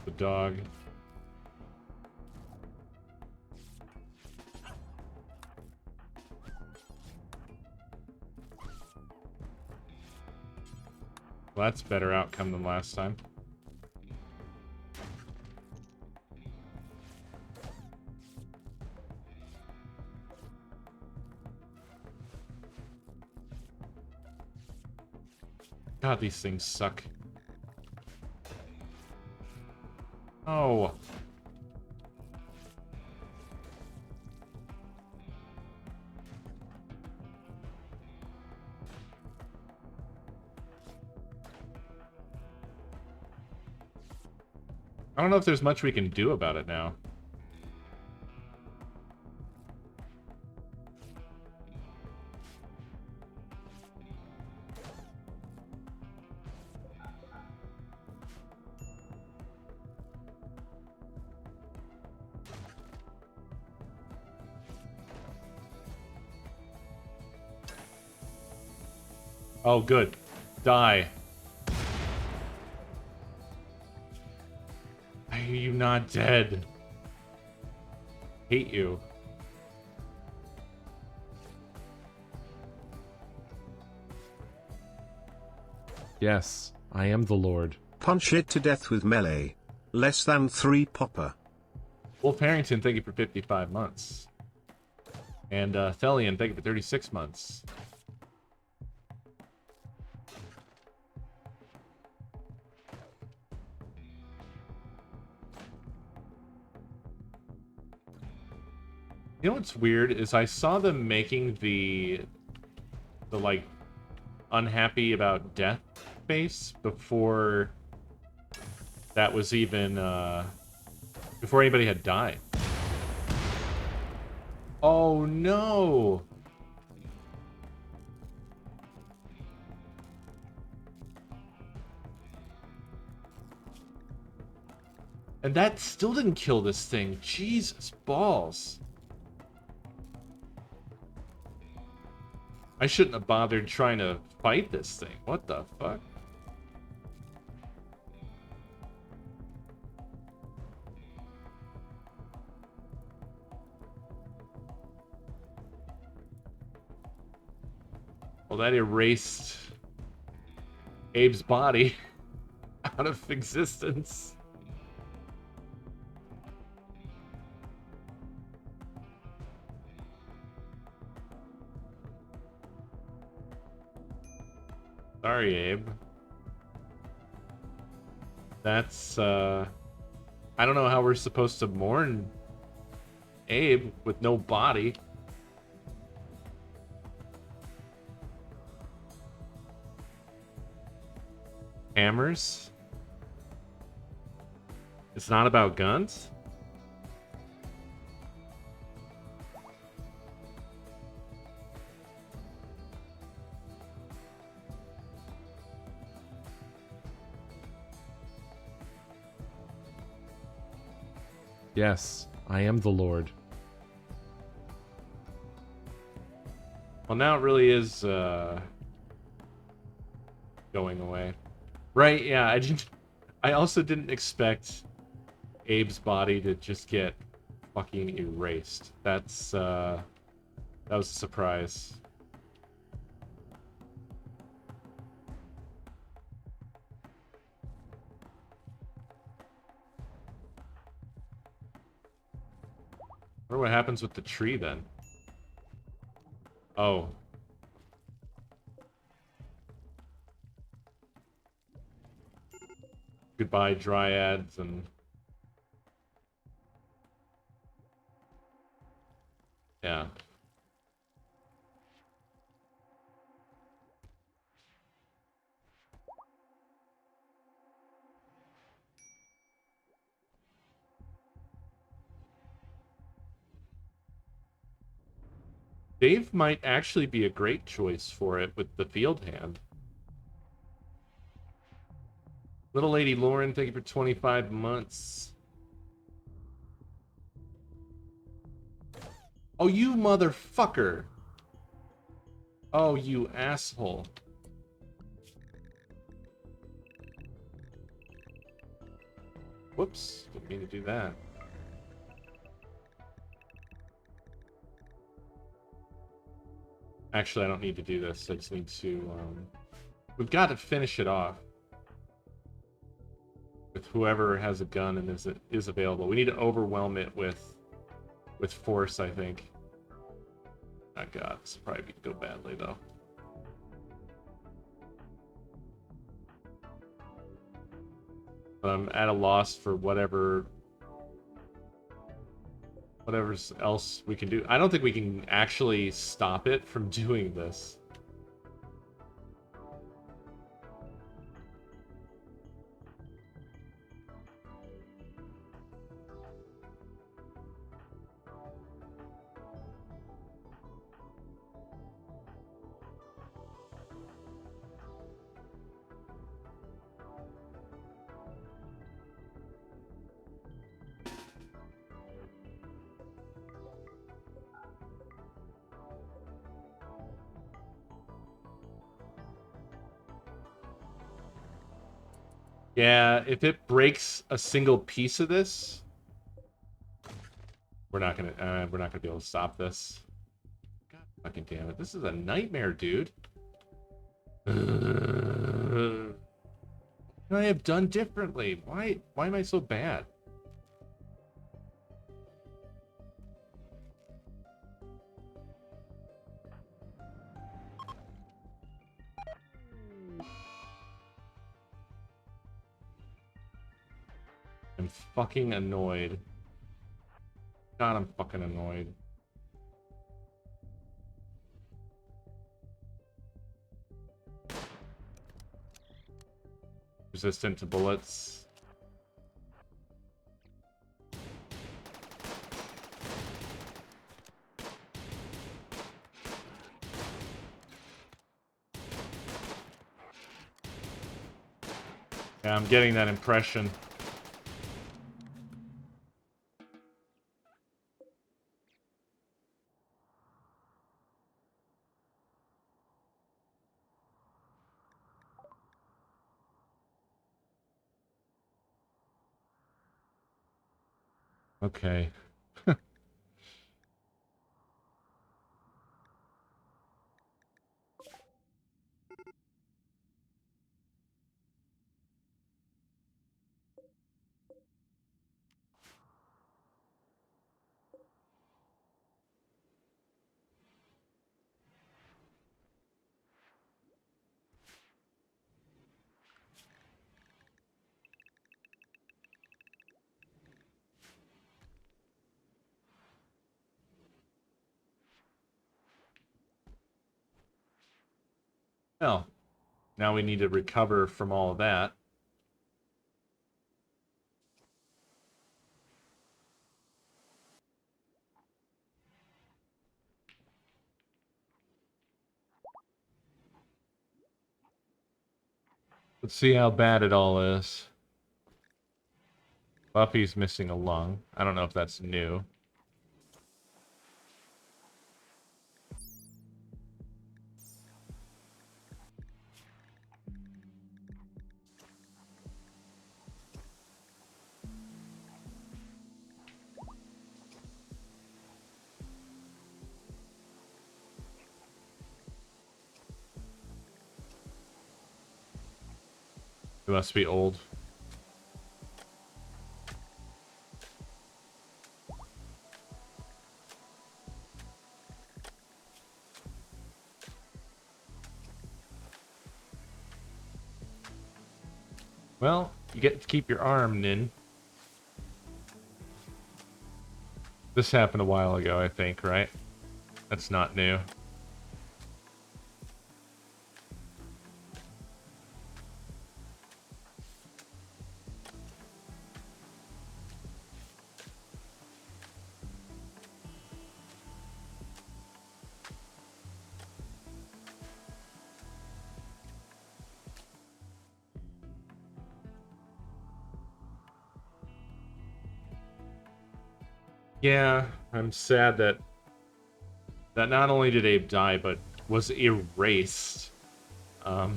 The dog. that's a better outcome than last time. God, these things suck. Oh. I don't know if there's much we can do about it now. Oh, good. Die. Why are you not dead? Hate you. Yes, I am the Lord. Punch it to death with melee. Less than 3 popper. Wolf Harrington, thank you for 55 months. And Thelian, thank you for 36 months. You know what's weird is I saw them making the like unhappy about death face before that was even before anybody had died. Oh no. And that still didn't kill this thing. Jesus balls. I shouldn't have bothered trying to fight this thing. What the fuck? Well, that erased Abe's body out of existence. Sorry, Abe. That's, I don't know how we're supposed to mourn Abe with no body. Hammers? It's not about guns? Yes, I am the Lord. Well, now it really is, going away. Right, yeah, I also didn't expect Abe's body to just get fucking erased. That's, that was a surprise. I wonder what happens with the tree then. Oh. Goodbye, dryads, and... yeah. Dave might actually be a great choice for it with the field hand. Little Lady Lauren, thank you for 25 months. Oh, you motherfucker. Oh, you asshole. Whoops, didn't mean to do that. Actually, I don't need to do this. I just need to, we've got to finish it off. with whoever has a gun and is available. We need to overwhelm it with force, I think. Oh god, this will probably go badly though. But I'm at a loss for whatever else we can do. I don't think we can actually stop it from doing this. Yeah, if it breaks a single piece of this, we're not gonna be able to stop this. God fucking damn it! This is a nightmare, dude. What could I have done differently? Why am I so bad? I'm fucking annoyed. God, I'm fucking annoyed. Resistant to bullets. Yeah, I'm getting that impression. Okay. Well, now we need to recover from all of that. Let's see how bad it all is. Buffy's missing a lung. I don't know if that's new. It must be old. Well, you get to keep your arm, Nin. This happened a while ago, I think, right? That's not new. Yeah, I'm sad that not only did Abe die, but was erased. So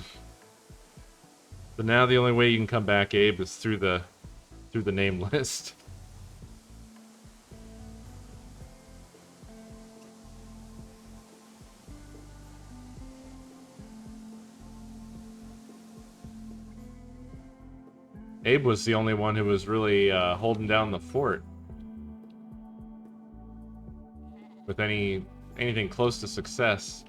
now the only way you can come back, Abe, is through the name list. Abe was the only one who was really holding down the fort. With anything close to success.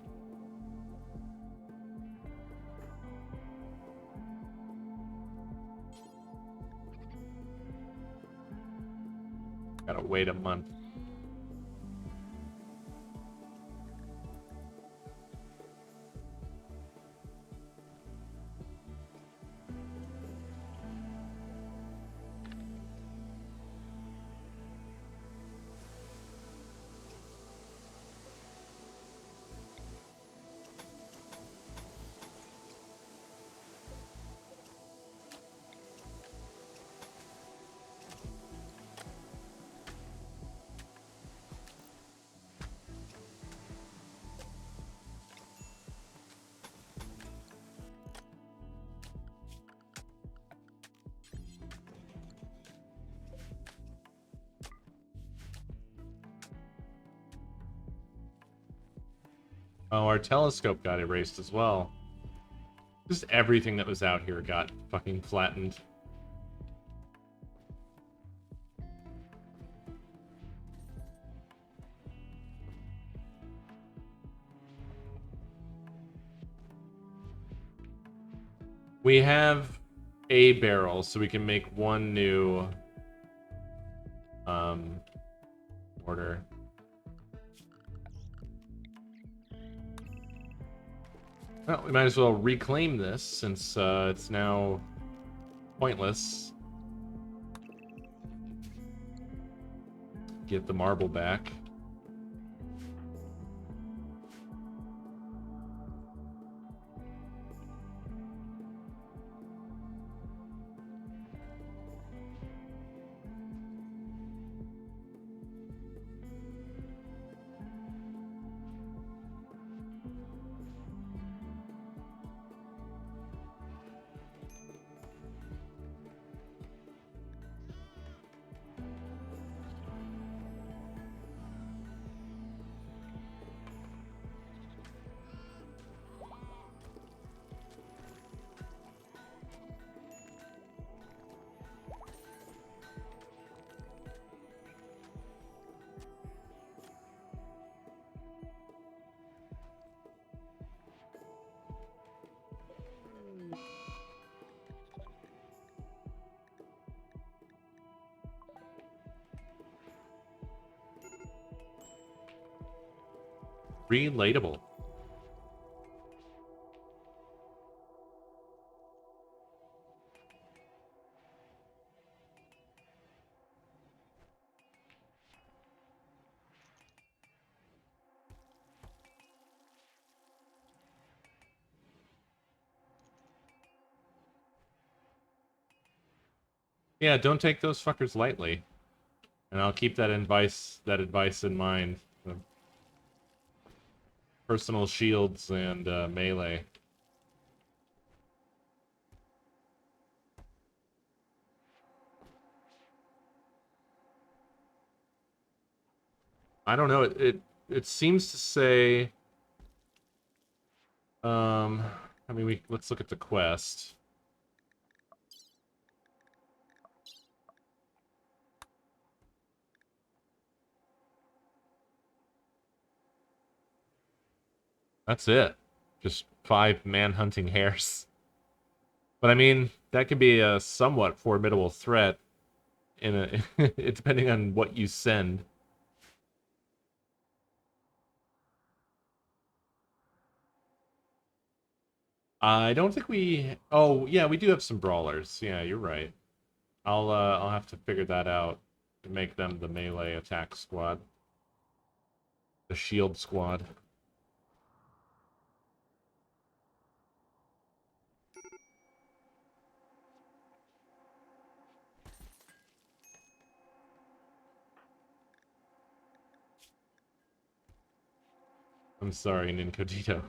Gotta wait a month. Oh, our telescope got erased as well. Just everything that was out here got fucking flattened. We have a barrel, so we can make one new order. Well, we might as well reclaim this since it's now pointless. Get the marble back. Relatable. Yeah, don't take those fuckers lightly. And I'll keep that advice in mind. The personal shields and melee. I don't know. It seems to say. I mean, let's look at the quest. That's it. Just 5 man-hunting hares. But I mean, that could be a somewhat formidable threat in a depending on what you send. I don't think we. Oh, yeah, we do have some brawlers. Yeah, you're right. I'll have to figure that out to make them the melee attack squad. The shield squad. I'm sorry, Nincodito.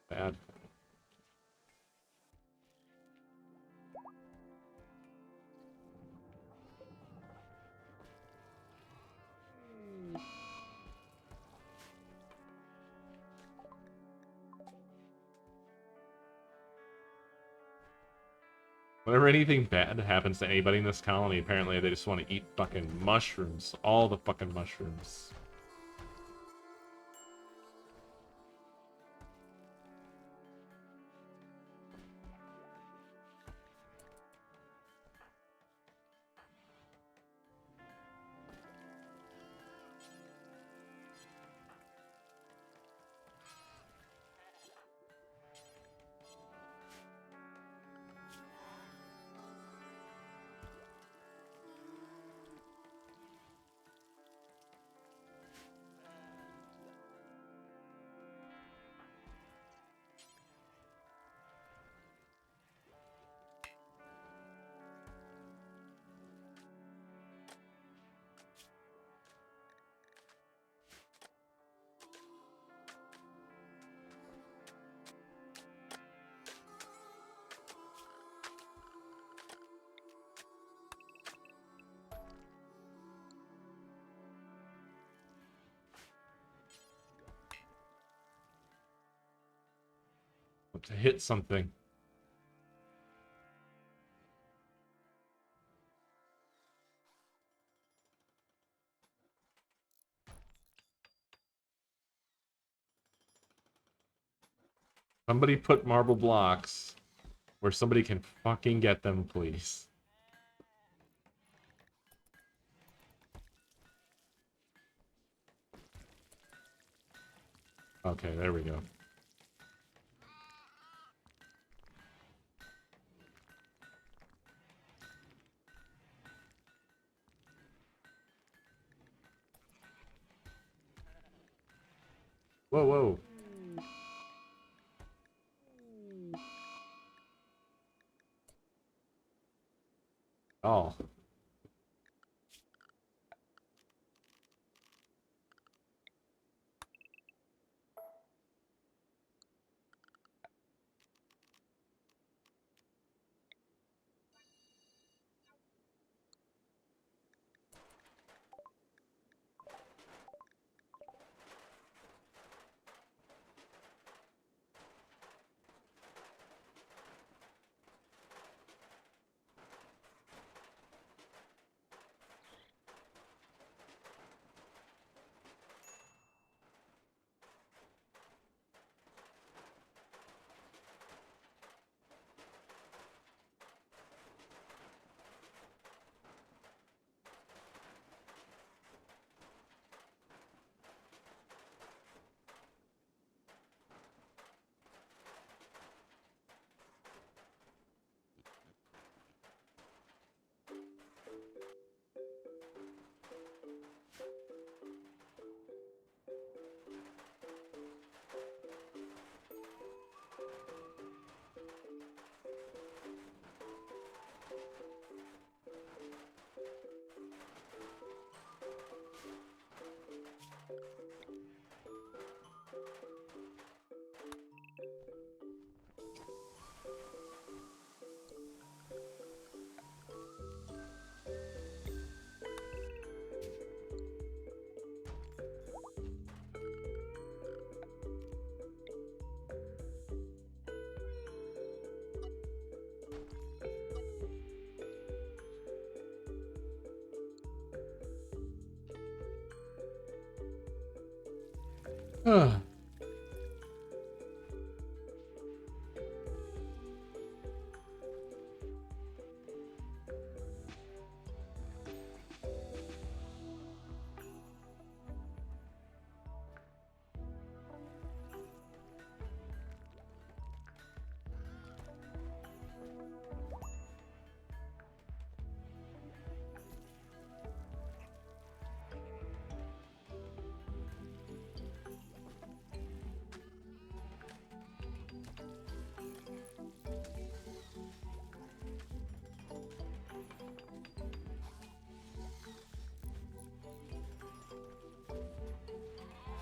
Bad. Whenever anything bad happens to anybody in this colony, apparently they just want to eat fucking mushrooms. All the fucking mushrooms. To hit something. Somebody put marble blocks where somebody can fucking get them, please. Okay, there we go. Whoa, whoa. Oh.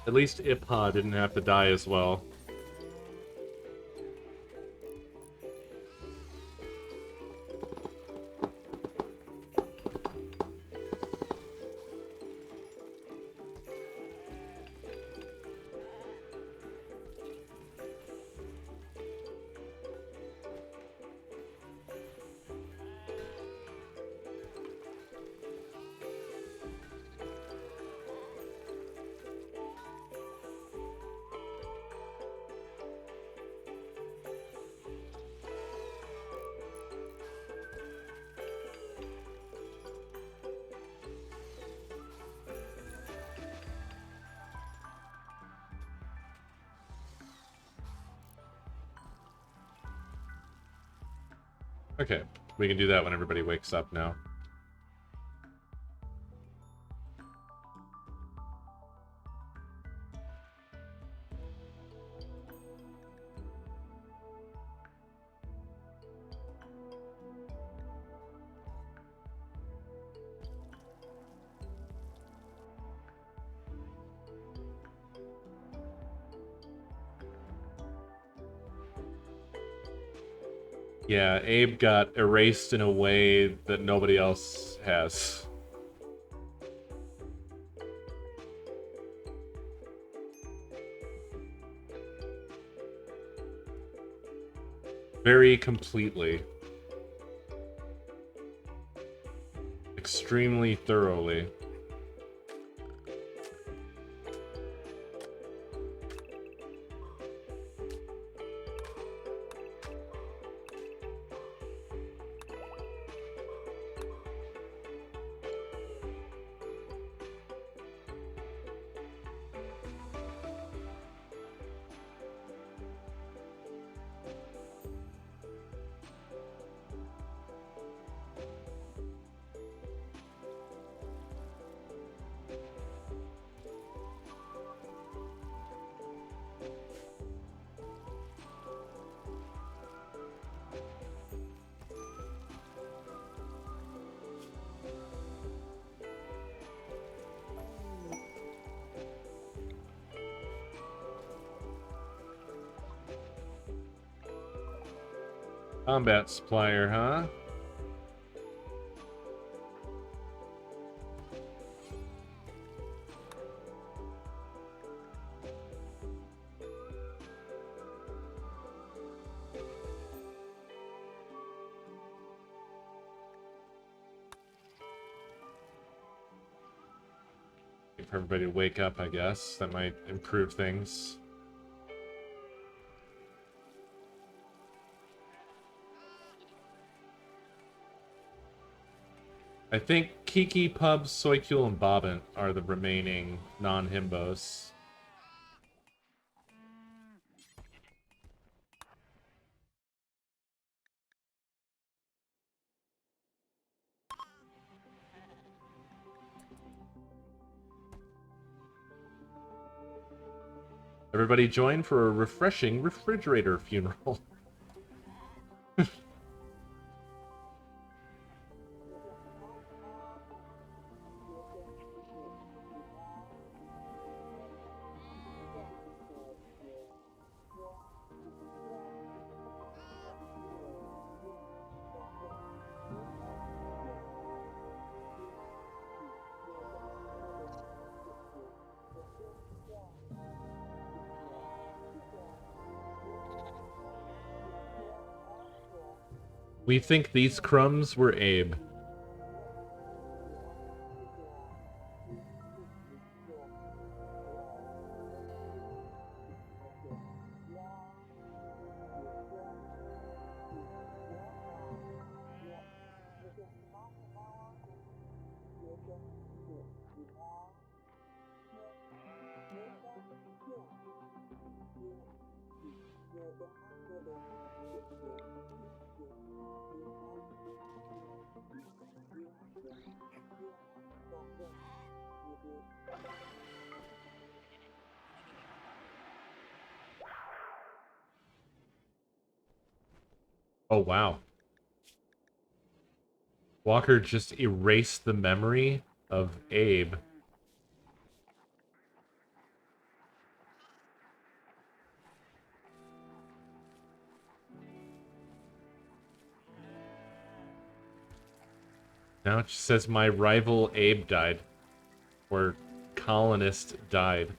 At least Ipha didn't have to die as well. Okay, we can do that when everybody wakes up now. Yeah, Abe got erased in a way that nobody else has. Very completely. Extremely thoroughly. Combat supplier, huh? Wait for everybody to wake up, I guess. That might improve things. I think Kiki, Pub, Soykule, and Bobbin are the remaining non-himbos. Everybody join for a refreshing refrigerator funeral. We think these crumbs were Abe. Oh, wow. Walker just erased the memory of Abe. Now it just says my rival Abe died. Or colonist died.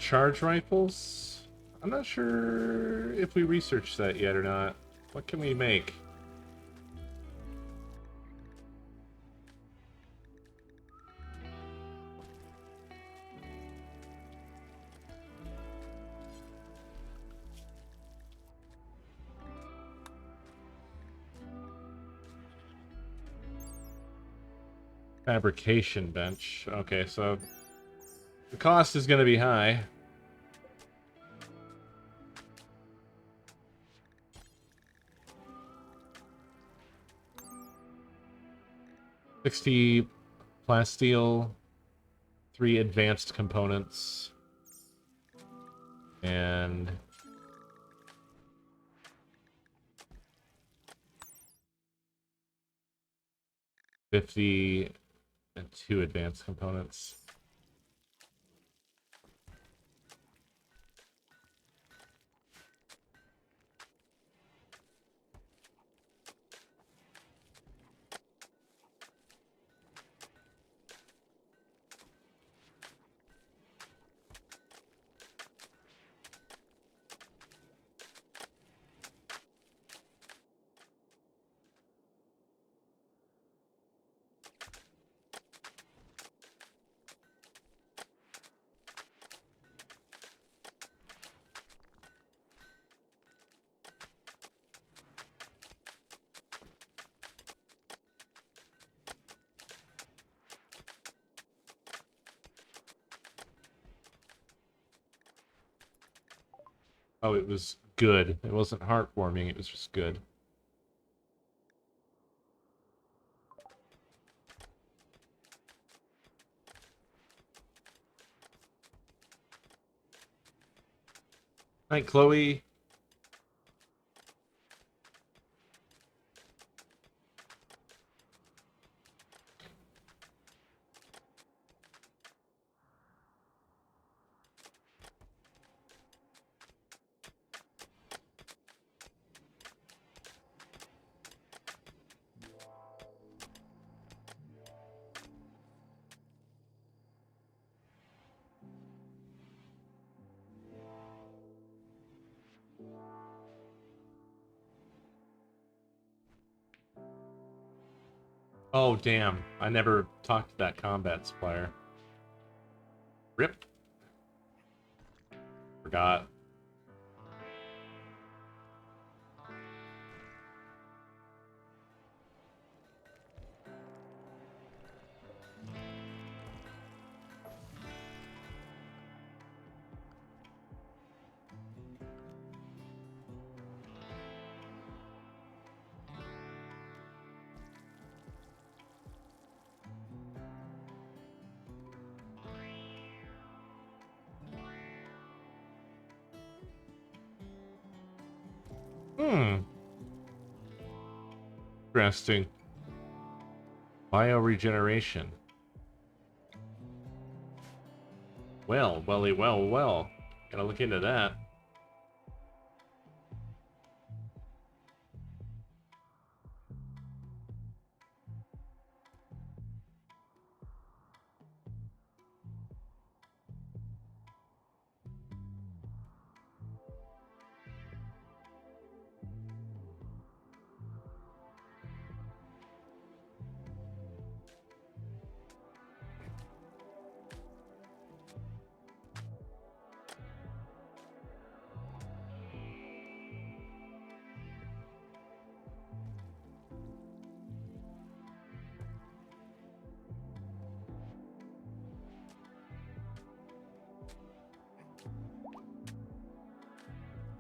charge rifles? I'm not sure if we researched that yet or not. What can we make? Fabrication bench. Okay, so the cost is going to be high. $60 plasteel, 3 advanced components, and $50 and 2 advanced components. Oh, it was good. It wasn't heartwarming, it was just good. Night, Chloe. Oh, damn. I never talked to that combat supplier. Rip. Forgot. Hmm. Interesting. Bioregeneration. Well, welly, well, well. Gotta look into that.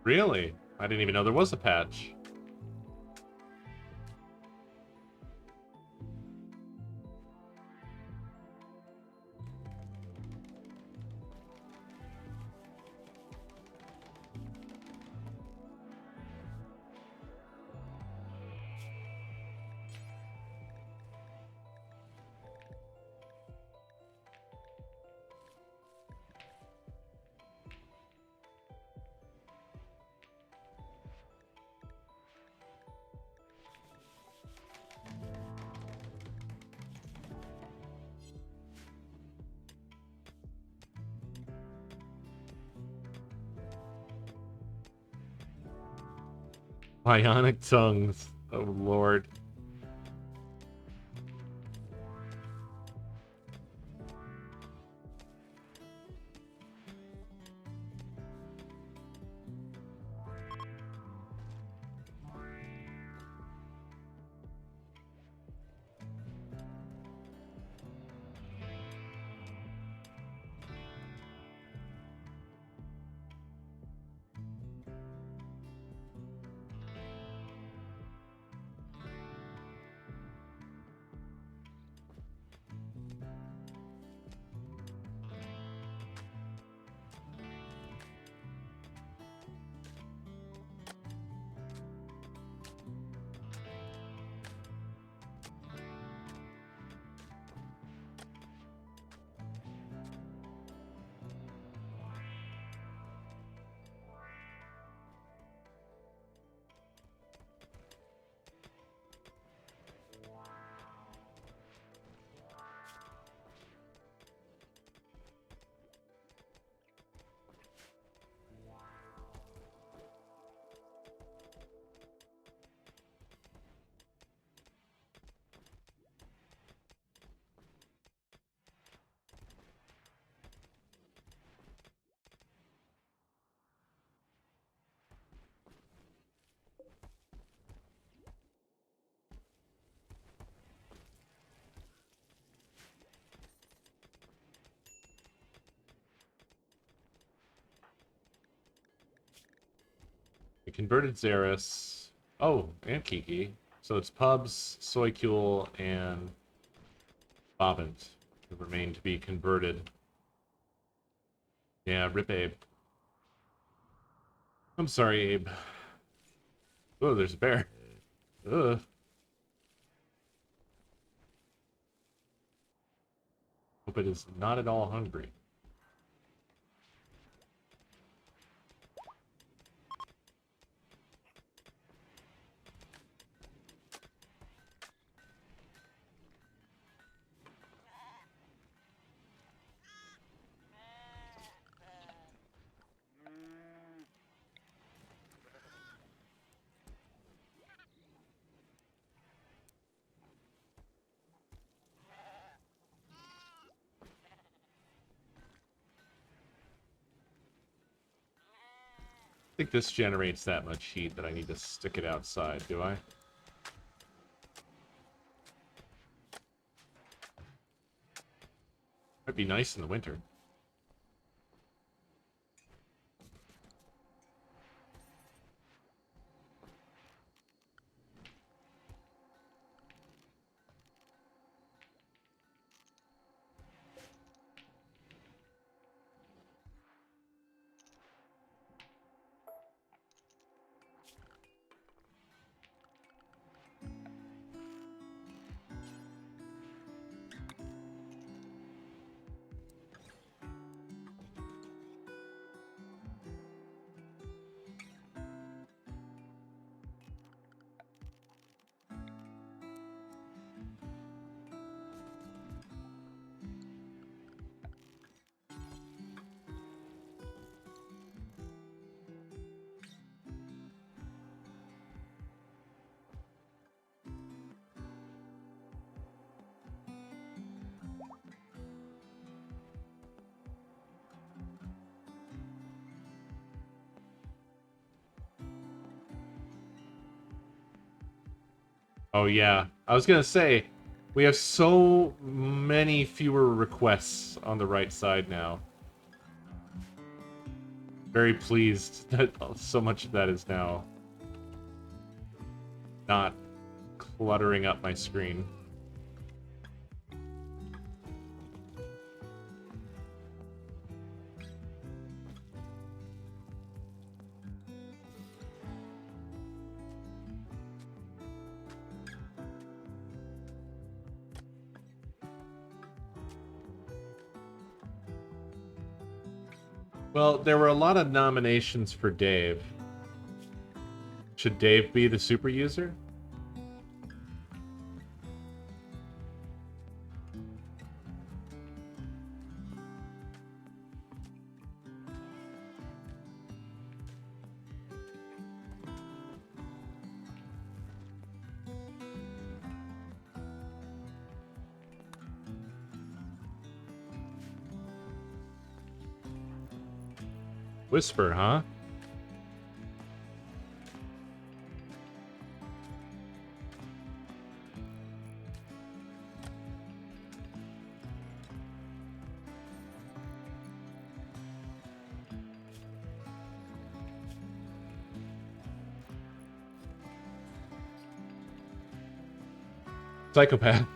Really? I didn't even know there was a patch. Bionic tongues. Oh, Lord. We converted Xeris. Oh, and Kiki. So it's Pubs, Soycule, and Bobbins who remain to be converted. Yeah, rip Abe. I'm sorry, Abe. Oh, there's a bear. Ugh. Hope it is not at all hungry. I think this generates that much heat that I need to stick it outside, do I? Might be nice in the winter. Oh yeah, I was gonna say, we have so many fewer requests on the right side now. Very pleased that so much of that is now not cluttering up my screen. Well, there were a lot of nominations for Dave. Should Dave be the super user? Whisper, huh? Psychopath.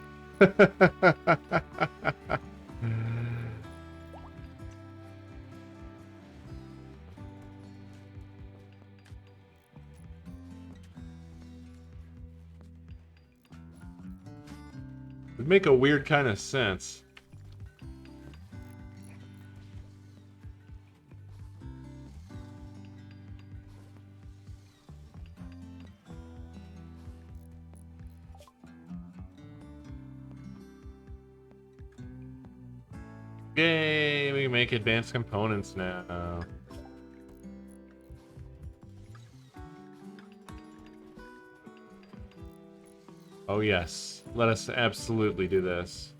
Would make a weird kind of sense. Yay, we can make advanced components now. Oh yes, let us absolutely do this.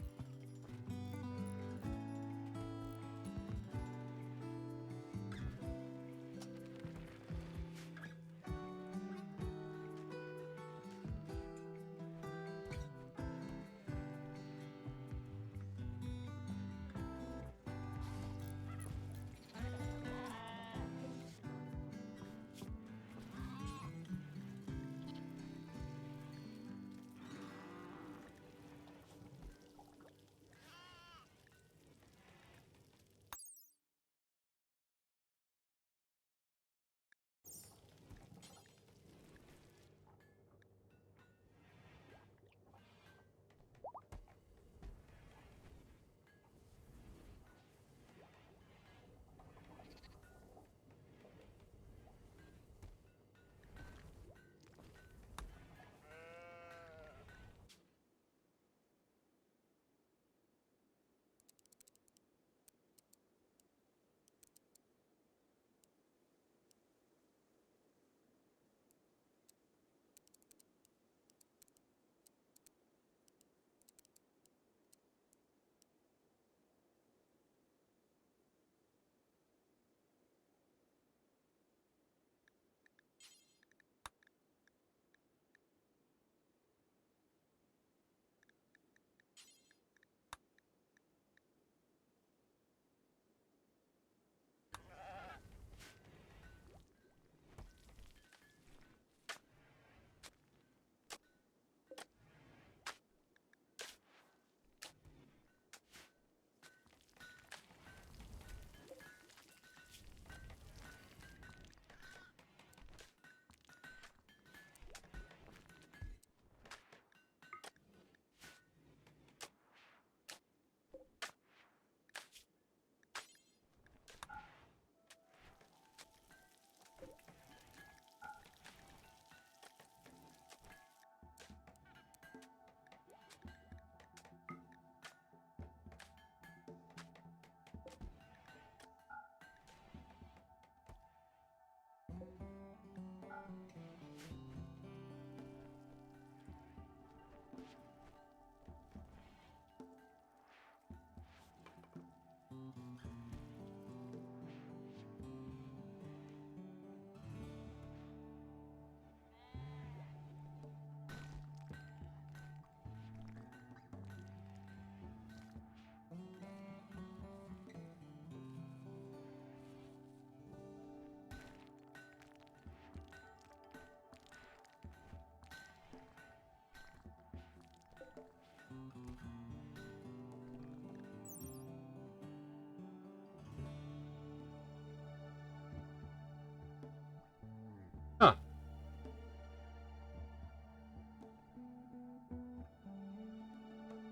Huh.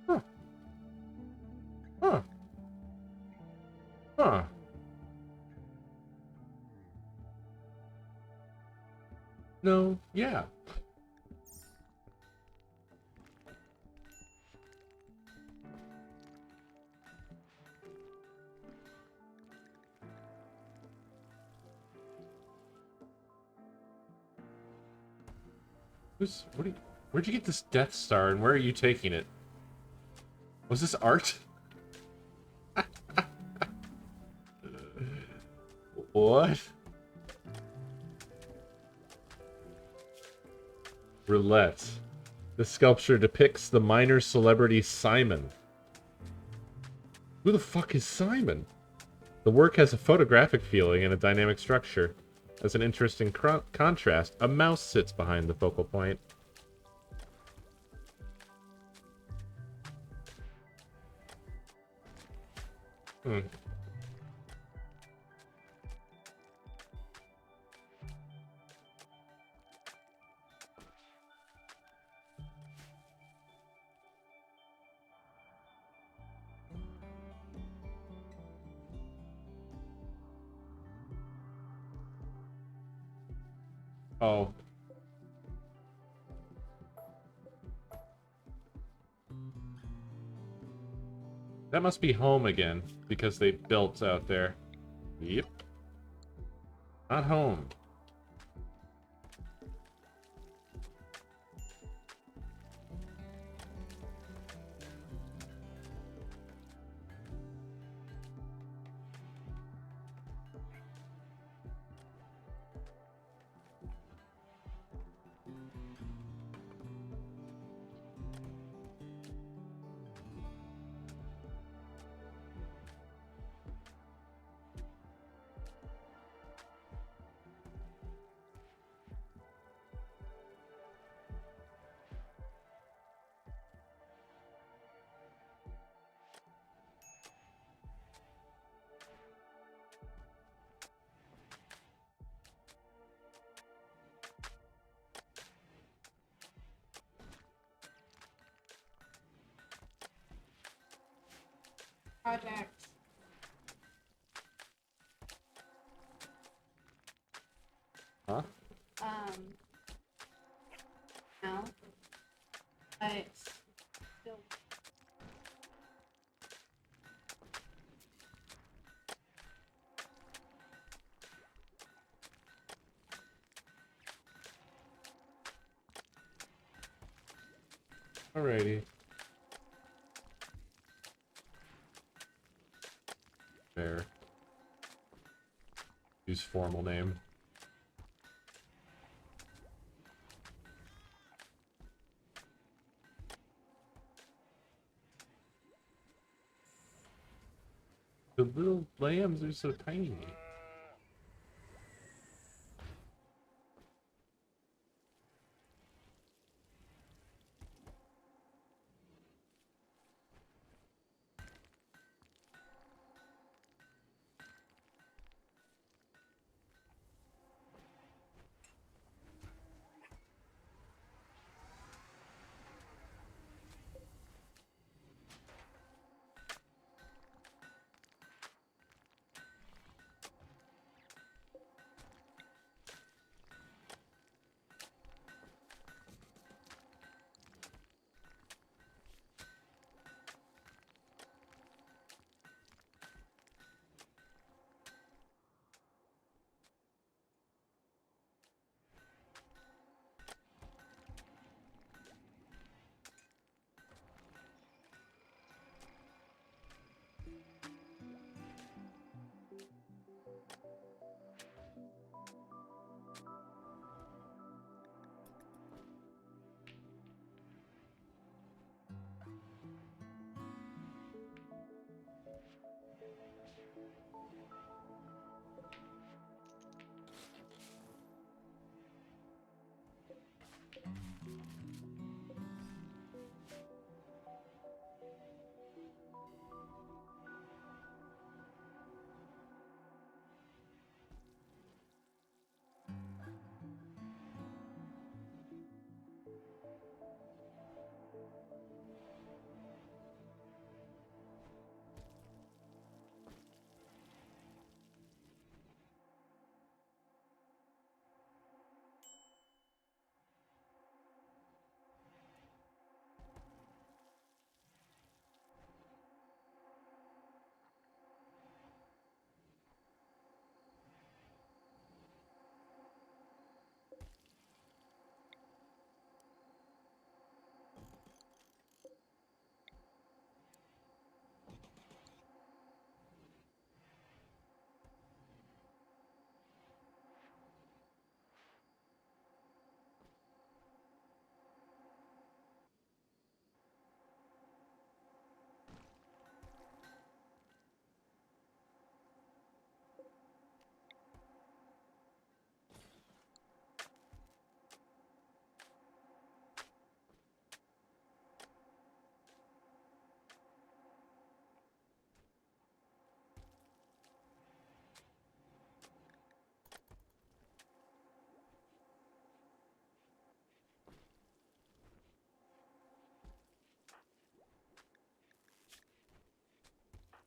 Huh. Huh. Huh. No, yeah. Where'd you get this Death Star and where are you taking it? Was this art? What? Roulette. This sculpture depicts the minor celebrity Simon. Who the fuck is Simon? The work has a photographic feeling and a dynamic structure. As an interesting contrast, a mouse sits behind the focal point. Hmm. Oh. That must be home again, because they built out there. Yep. Not home. Project. Huh? No. But still. Alrighty. There. Use formal name. The little lambs are so tiny.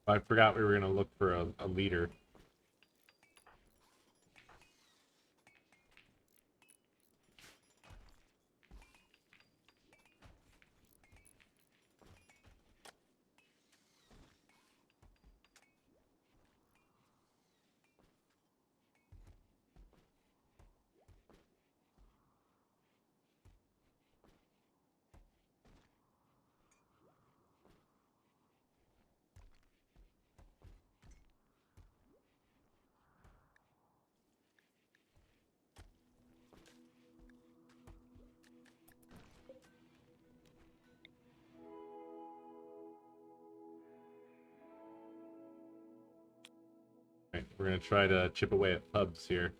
I forgot we were gonna look for a leader. Alright, we're gonna try to chip away at pubs here.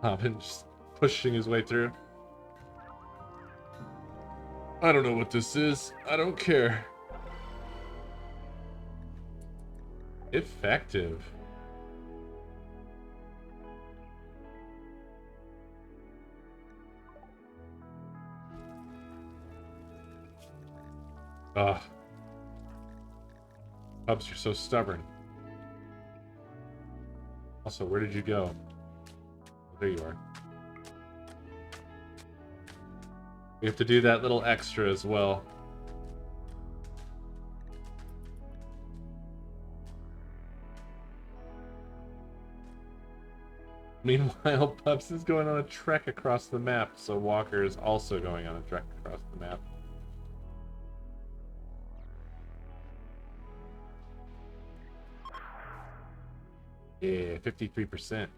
Bobbin just pushing his way through. I don't know what this is. I don't care. Effective. Ugh. Pubs, you're so stubborn. Also, where did you go? There you are. We have to do that little extra as well. Meanwhile, Pups is going on a trek across the map, so Walker is also going on a trek across the map. Yeah, 53%.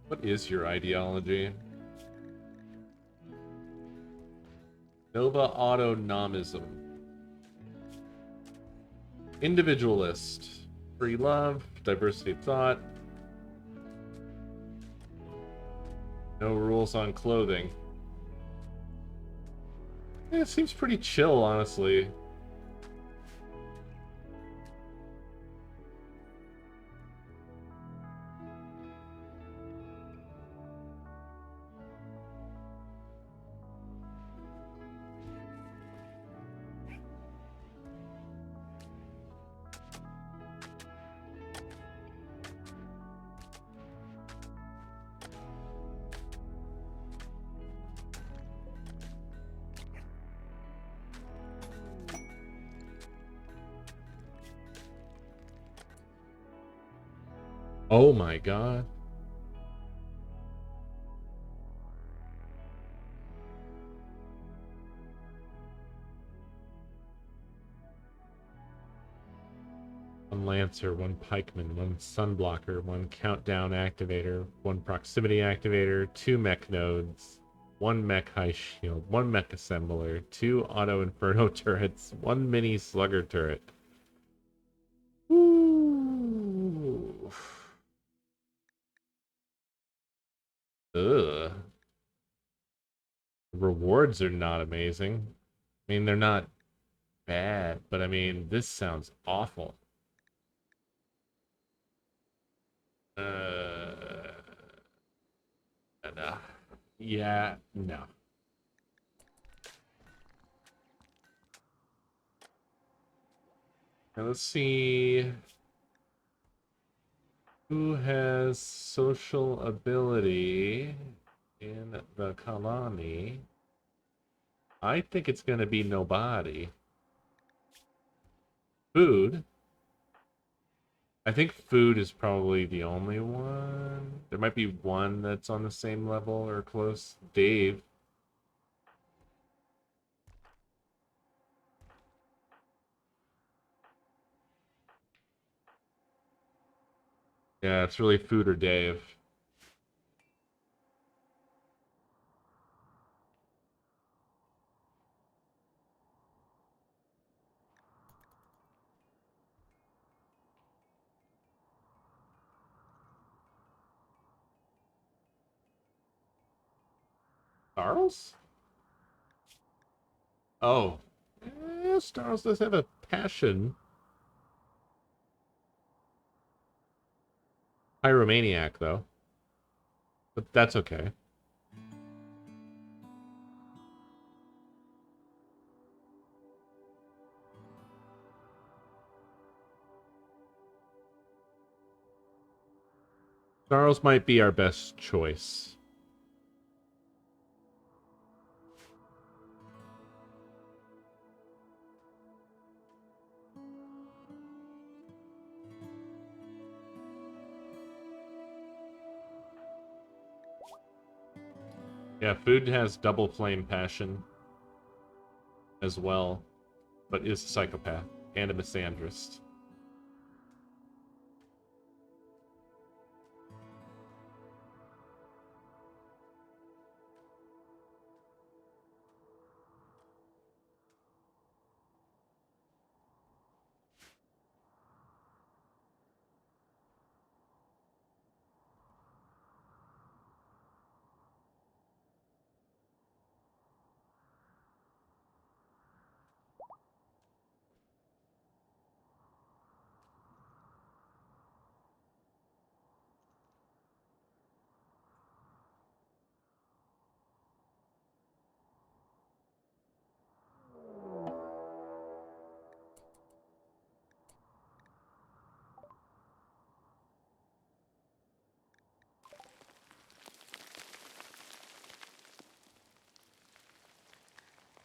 What is your ideology? Nova autonomism. Individualist. Free love. Diversity of thought. No rules on clothing. Yeah, it seems pretty chill, honestly. Oh my god. One Lancer, one Pikeman, one Sunblocker, one Countdown Activator, one Proximity Activator, two Mech Nodes, one Mech High Shield, one Mech Assembler, two Auto Inferno turrets, one Mini Slugger turret. Ooh. Ugh. The rewards are not amazing. I mean, they're not bad, but I mean, this sounds awful. No. Yeah, no. Now let's see who has social ability in the colony. I think it's going to be nobody. Food. I think food is probably the only one. There might be one that's on the same level or close. Dave. Yeah, it's really food or Dave. Starls? Oh. Starls does have a passion. Pyromaniac, though. But that's okay. Starls might be our best choice. Yeah, food has double flame passion as well, but is a psychopath and a misandrist.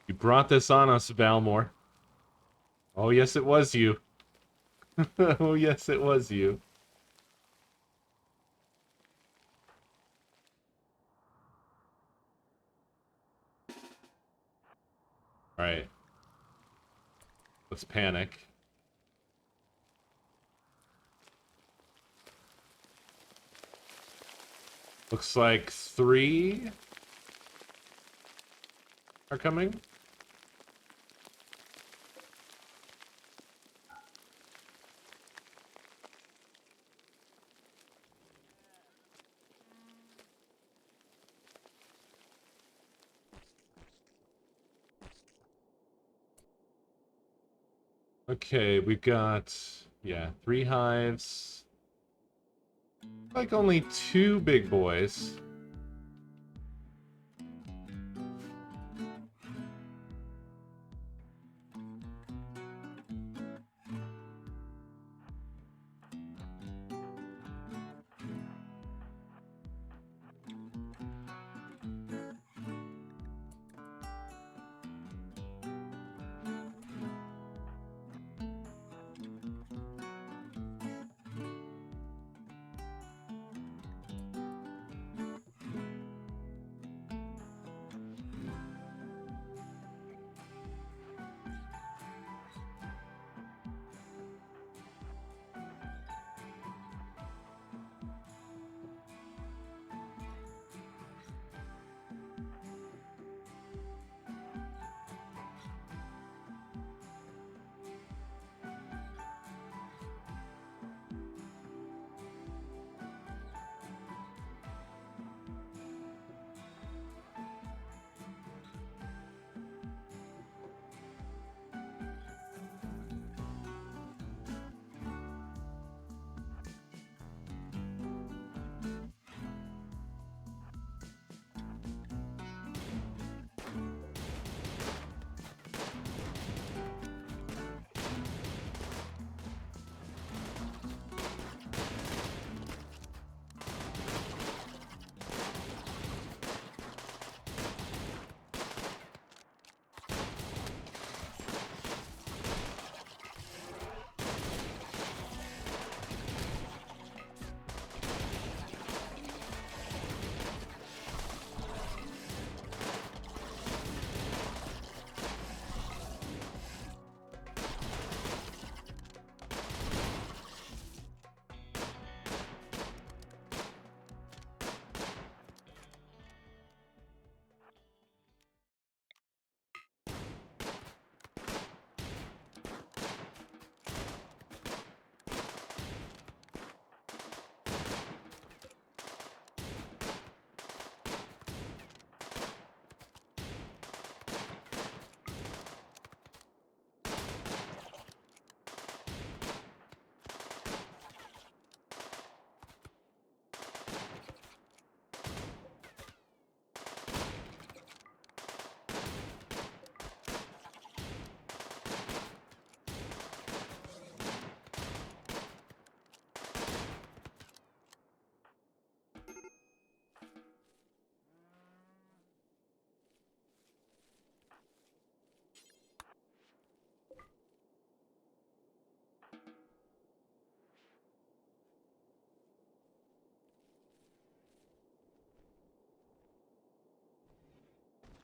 You brought this on us, Valmore. Oh, yes, it was you. Oh, yes, it was you. Alright. Let's panic. Looks like 3 are coming. Okay, we've got, yeah, 3 hives. Like only 2 big boys.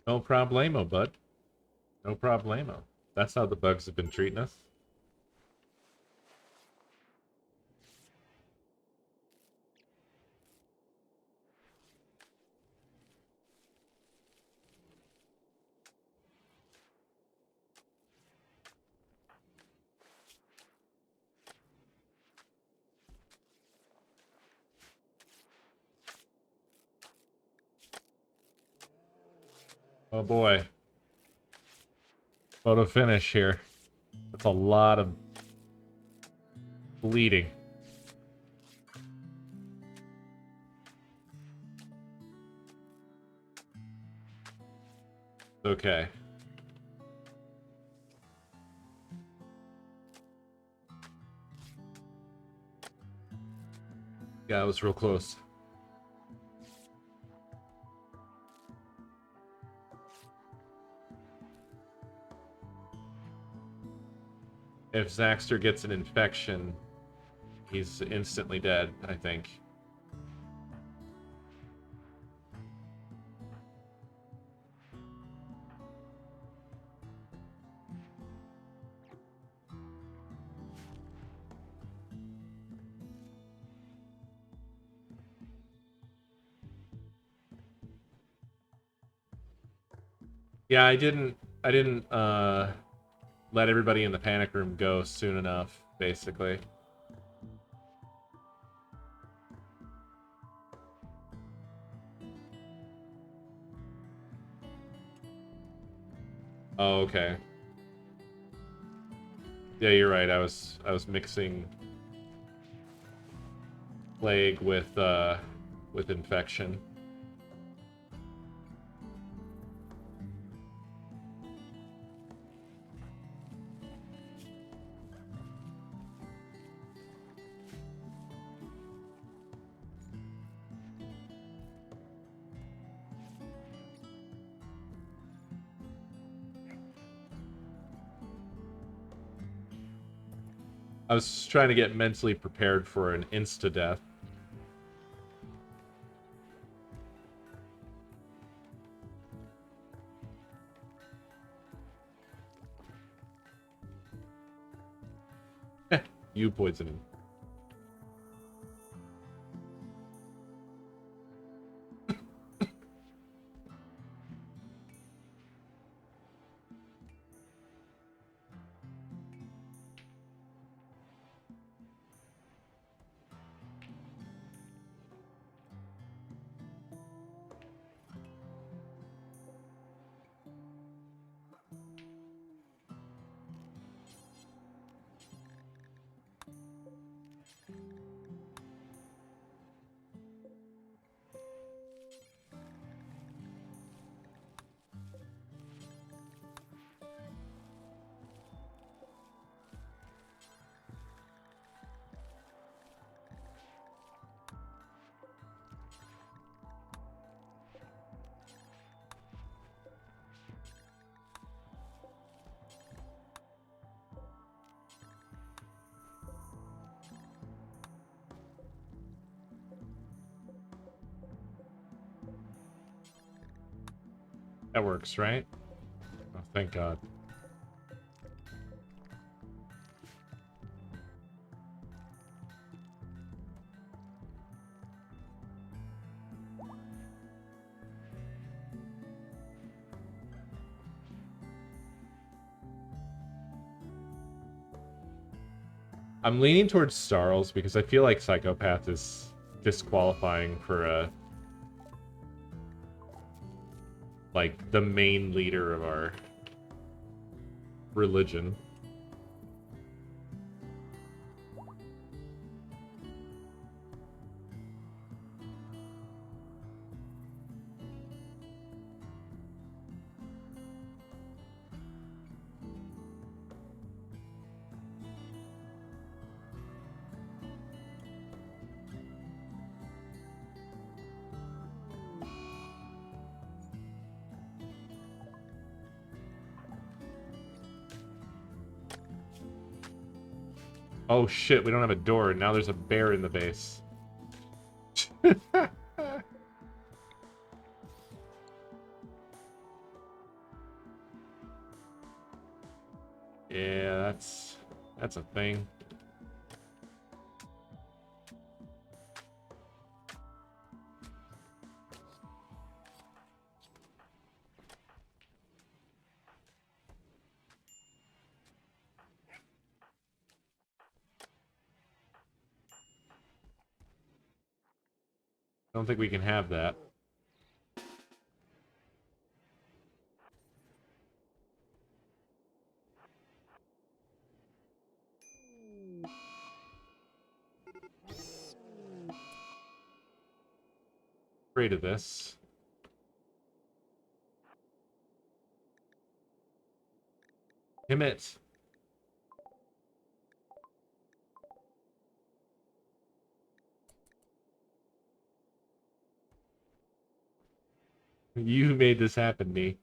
No problemo, bud. No problemo. That's how the bugs have been treating us. Oh boy. Photo finish here. That's a lot of bleeding. Okay. Yeah, it was real close. If Zaxter gets an infection, he's instantly dead, I think. Yeah, I didn't let everybody in the panic room go soon enough, basically. Oh, okay. Yeah, you're right. I was mixing plague with infection. I was trying to get mentally prepared for an insta-death. You poisoning. That works, right? Oh, thank God. I'm leaning towards Starls because I feel like Psychopath is disqualifying for like the main leader of our religion. Oh shit, we don't have a door, and now there's a bear in the base. Yeah, that's a thing. I don't think we can have that. Afraid of this. Damn it. You made this happen, me.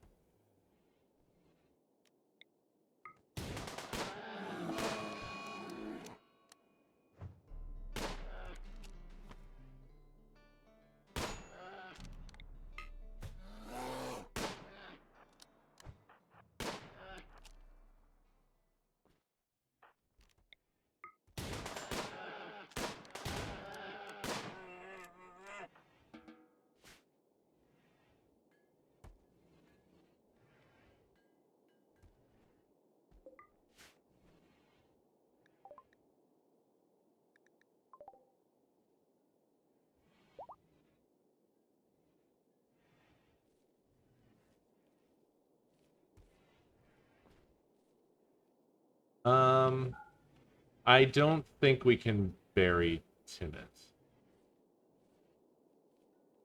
I don't think we can bury Timid.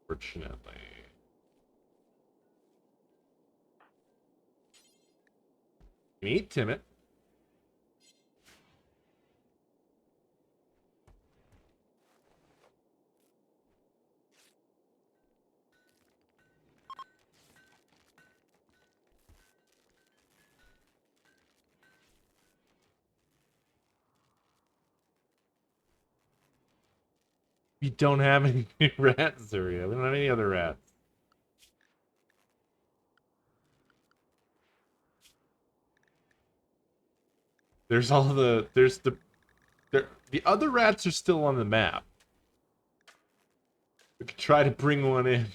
Fortunately. We need Timid. We don't have any rats, Zuria. We don't have any other rats. There's all the the other rats are still on the map. We could try to bring one in.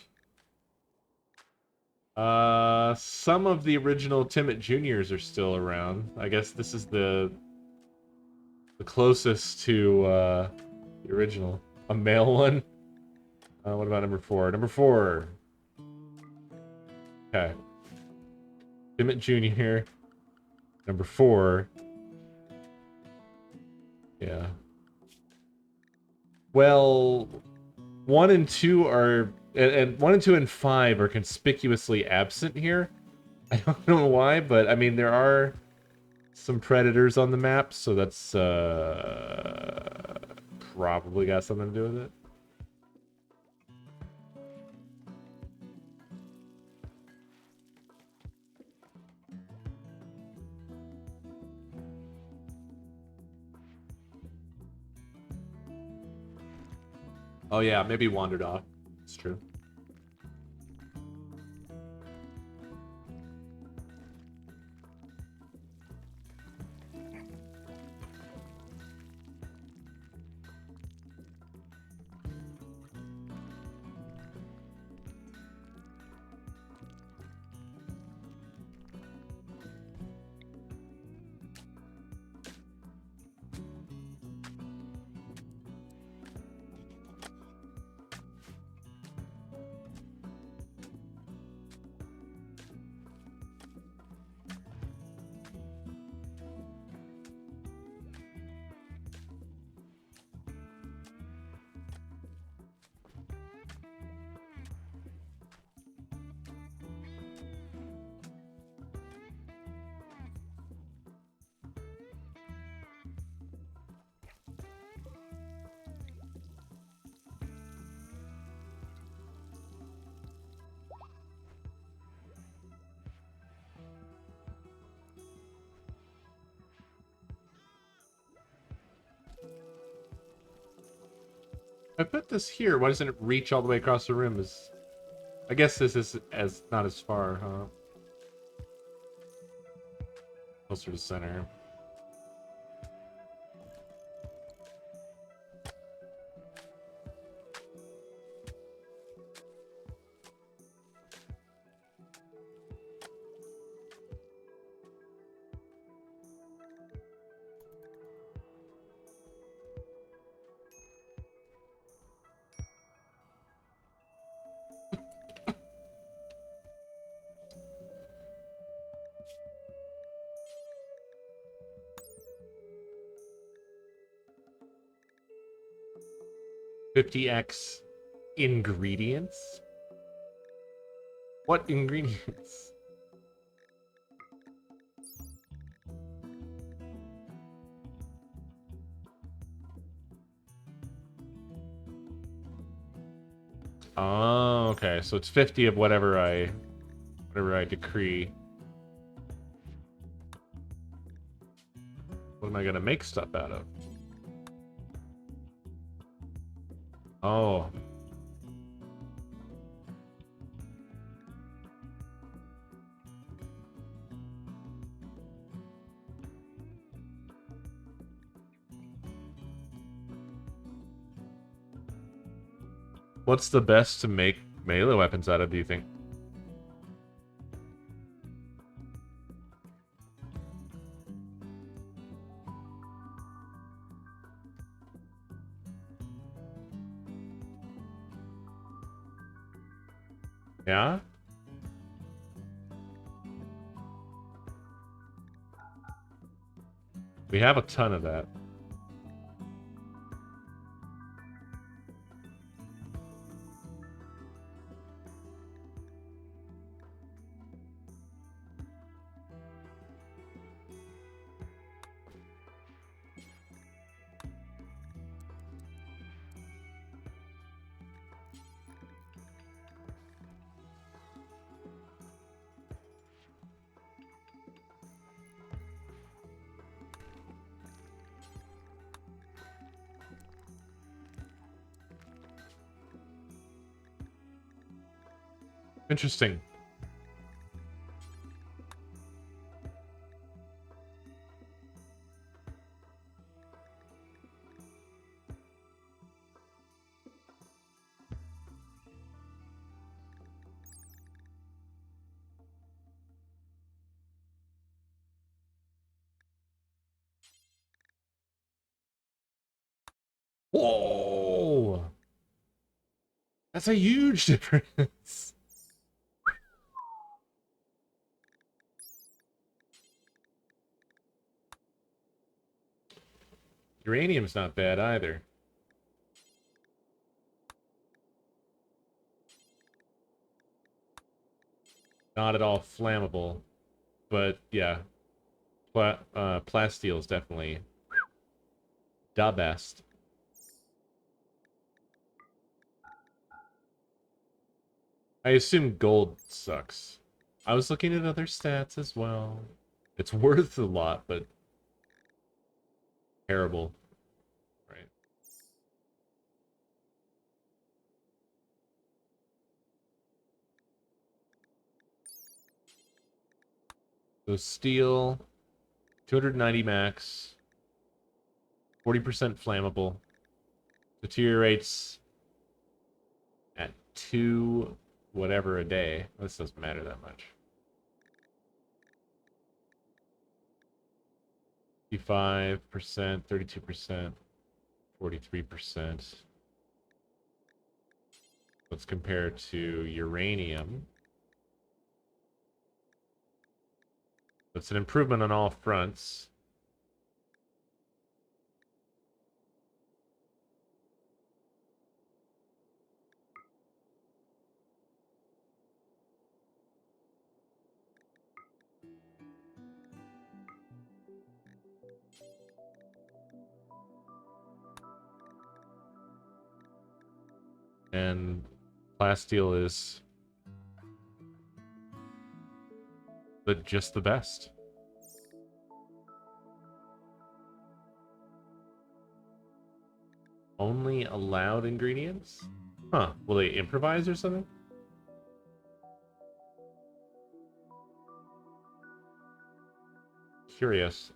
Some of the original Timid Juniors are still around. I guess this is the closest to the original. A male one. What about number 4? Number 4. Okay. Timid Junior. Number 4. Yeah. Well, 1 and 2 are, and 1 and 2 and 5 are conspicuously absent here. I don't know why, but I mean there are some predators on the map, so that's probably got something to do with it. Oh yeah, maybe wandered off. It's true. I put this here. Why doesn't it reach all the way across the room? I guess this is not as far, huh? Closer to center. 50x ingredients? What ingredients? Oh, okay. So it's 50 of whatever I decree. What am I gonna make stuff out of? Oh. What's the best to make melee weapons out of, do you think? Yeah? We have a ton of that. Interesting. Whoa! That's a huge difference. Uranium's not bad either. Not at all flammable, but yeah, plasteel is definitely the best. I assume gold sucks. I was looking at other stats as well. It's worth a lot, but terrible, right? So steel, 290 max, 40% flammable, deteriorates at 2 whatever a day. This doesn't matter that much. 55%, 32%, 43%. Let's compare to uranium. It's an improvement on all fronts. And plasteel is just the best. Only allowed ingredients? Huh. Will they improvise or something? Curious.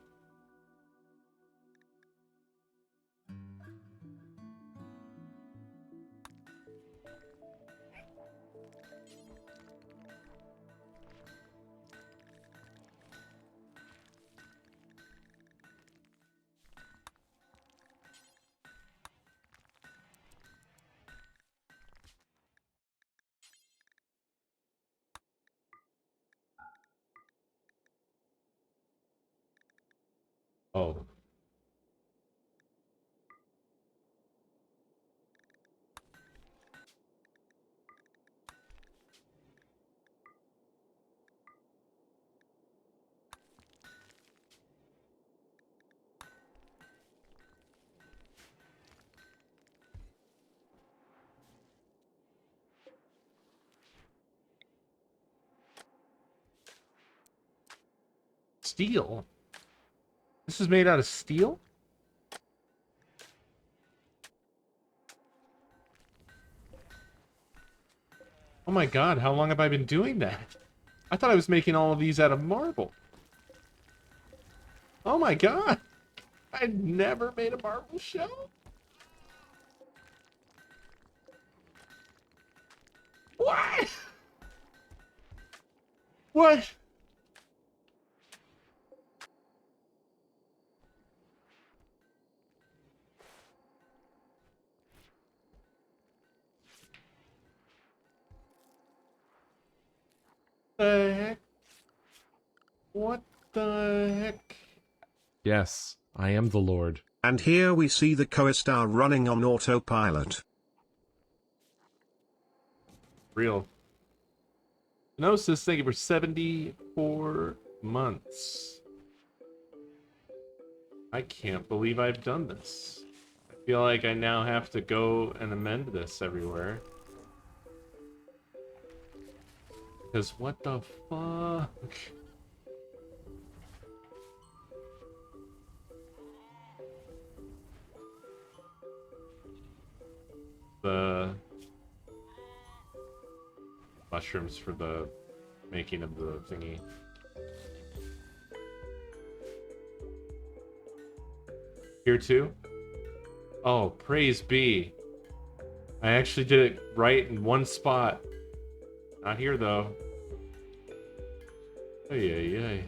Oh. Steel? This is made out of steel? Oh my god, how long have I been doing that? I thought I was making all of these out of marble. Oh my god! I never made a marble shell? What? What? The heck? What the heck? Yes, I am the Lord. And here we see the Coestar running on autopilot. Real. Gnosis, thank you for 74 months. I can't believe I've done this. I feel like I now have to go and amend this everywhere. Because what the fuck? The mushrooms for the making of the thingy. Here too? Oh, praise be. I actually did it right in one spot. Not here though. Ay, ay, ay.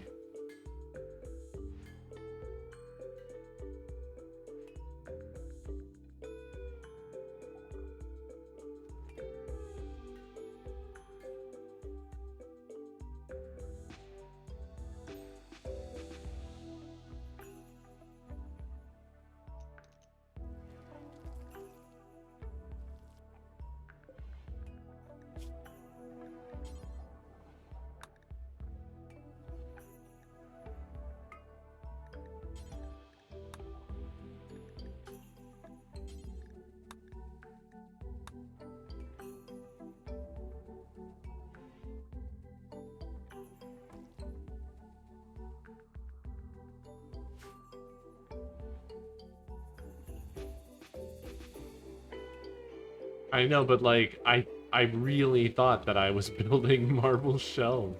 I know, but like, I really thought that I was building marble shells.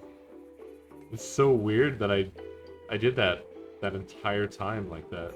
It's so weird that I did that entire time like that.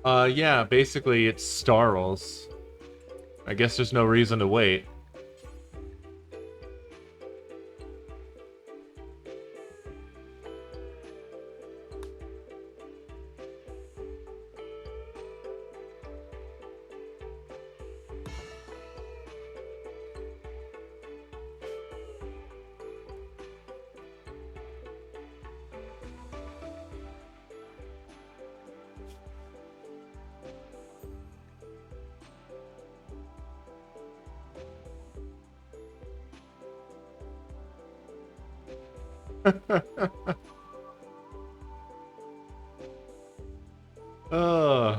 Yeah, basically it's Starls. I guess there's no reason to wait. Ugh.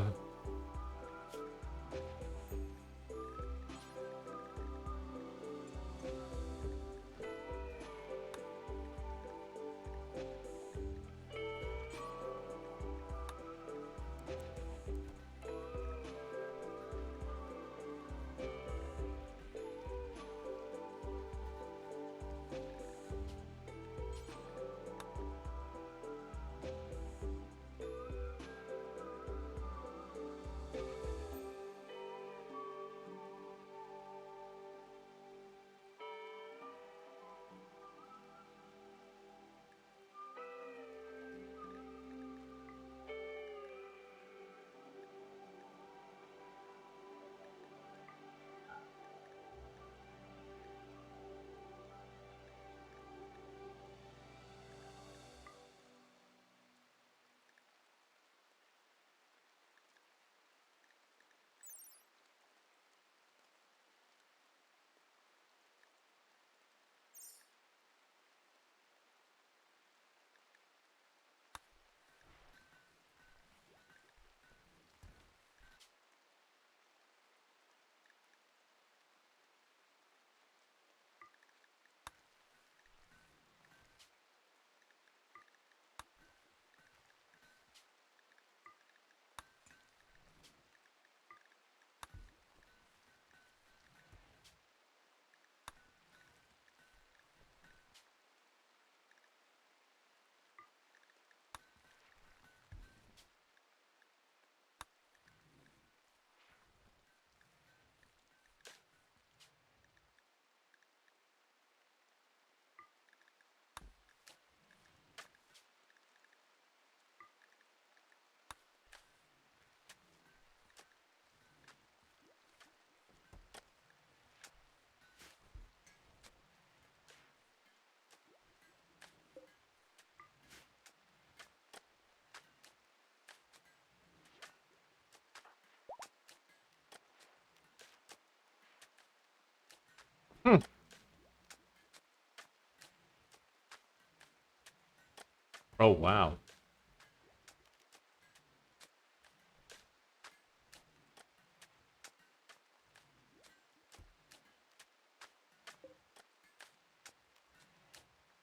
Oh, wow.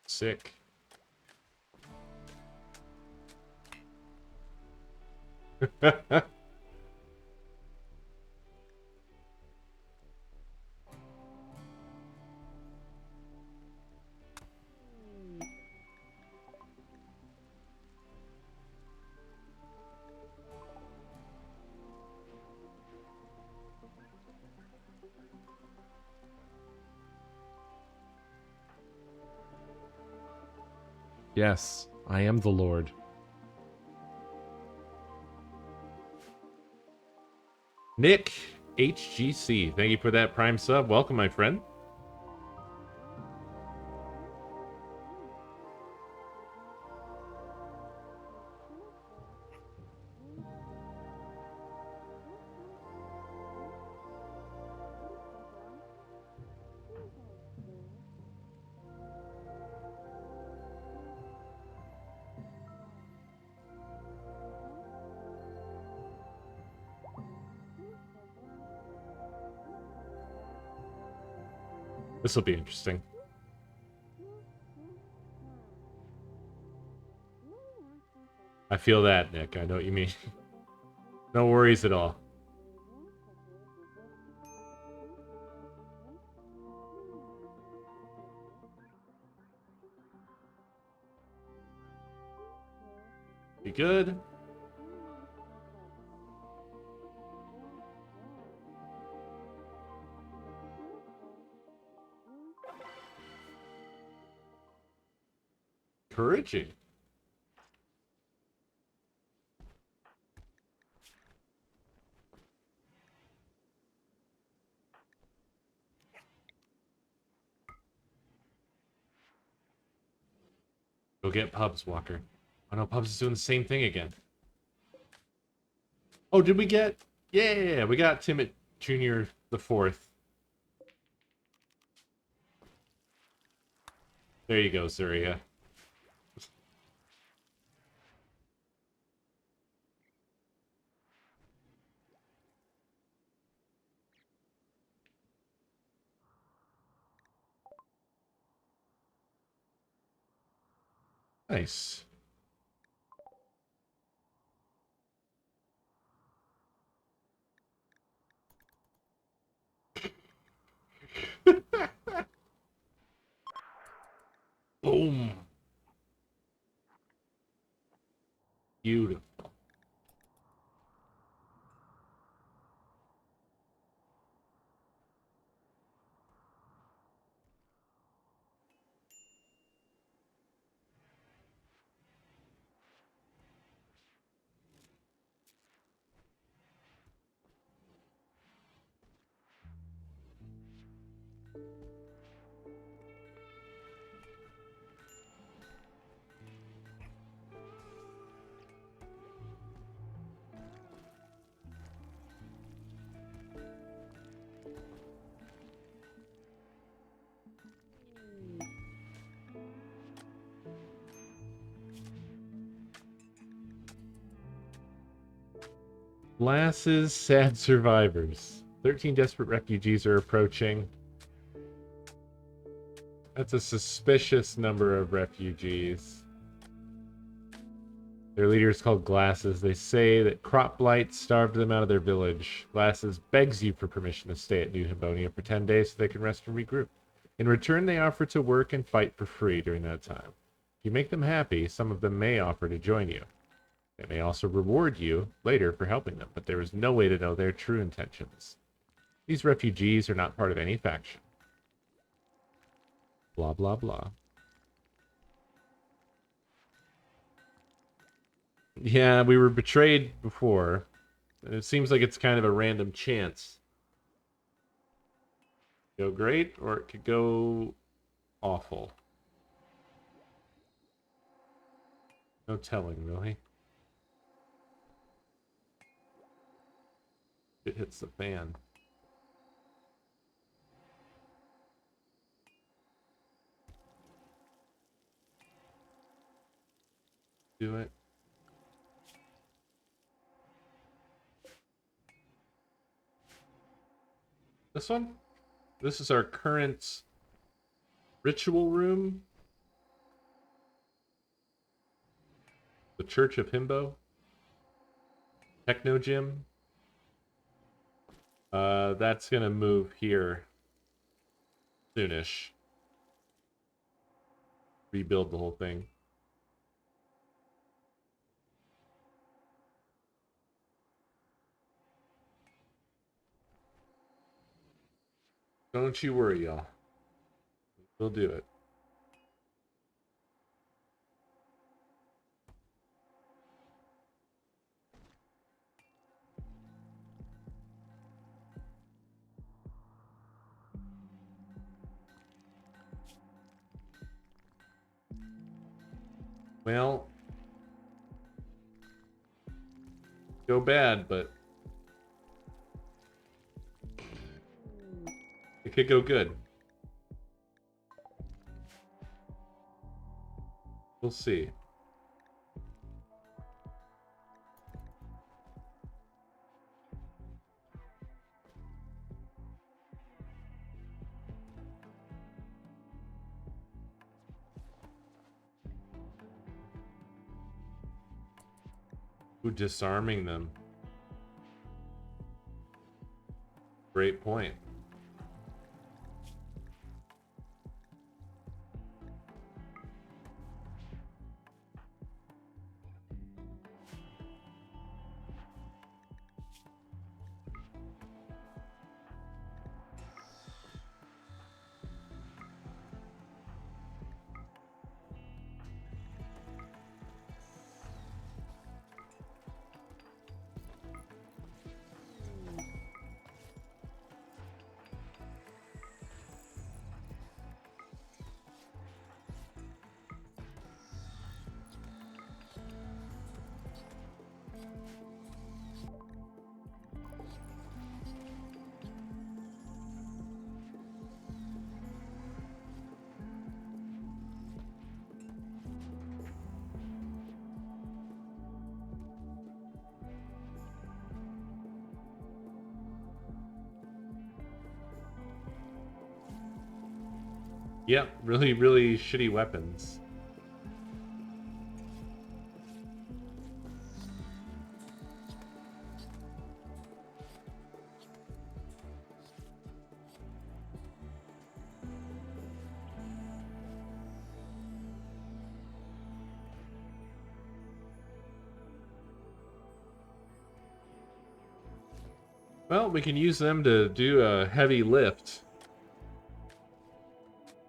Sick. Yes, I am the Lord. Nick HGC, thank you for that Prime sub. Welcome, my friend. This will be interesting. I feel that, Nick. I know what you mean. No worries at all. Be good. Encouraging. Go get Pubs, Walker. Oh no, Pubs is doing the same thing again. Oh, did we get... Yeah, we got Timid Jr. the 4th. There you go, Zuria. Nice. Boom. Beautiful. Lass's sad survivors. 13 desperate refugees are approaching. That's a suspicious number of refugees. Their leader is called Glasses. They say that crop blight starved them out of their village. Glasses begs you for permission to stay at New Hambonia for 10 days so they can rest and regroup. In return, they offer to work and fight for free during that time. If you make them happy, some of them may offer to join you. They may also reward you later for helping them, but there is no way to know their true intentions. These refugees are not part of any faction. Blah, blah, blah. Yeah, we were betrayed before. And it seems like it's kind of a random chance. Go great, or it could go awful. No telling, really. It hits the fan. do it. This one? This is our current ritual room. The Church of Himbo. Techno Gym. That's gonna move here soonish. Rebuild the whole thing. Don't you worry, y'all. We'll do it. Well, go bad, but it could go good. We'll see. Ooh, disarming them. Great point. Yep, really, really shitty weapons. Well, we can use them to do a heavy lift.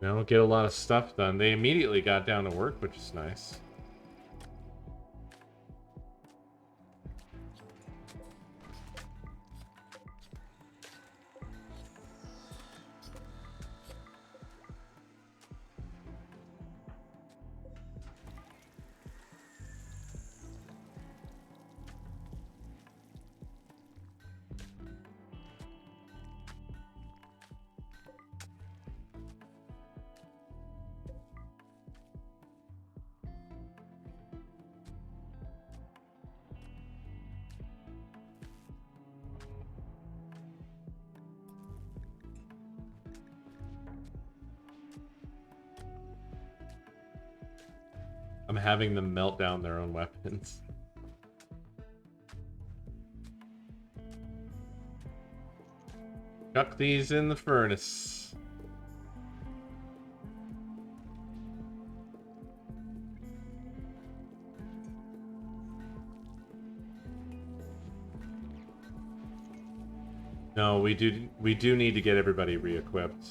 You know, get a lot of stuff done. They immediately got down to work, which is nice. I'm having them melt down their own weapons. Chuck these in the furnace. No, we do need to get everybody re-equipped.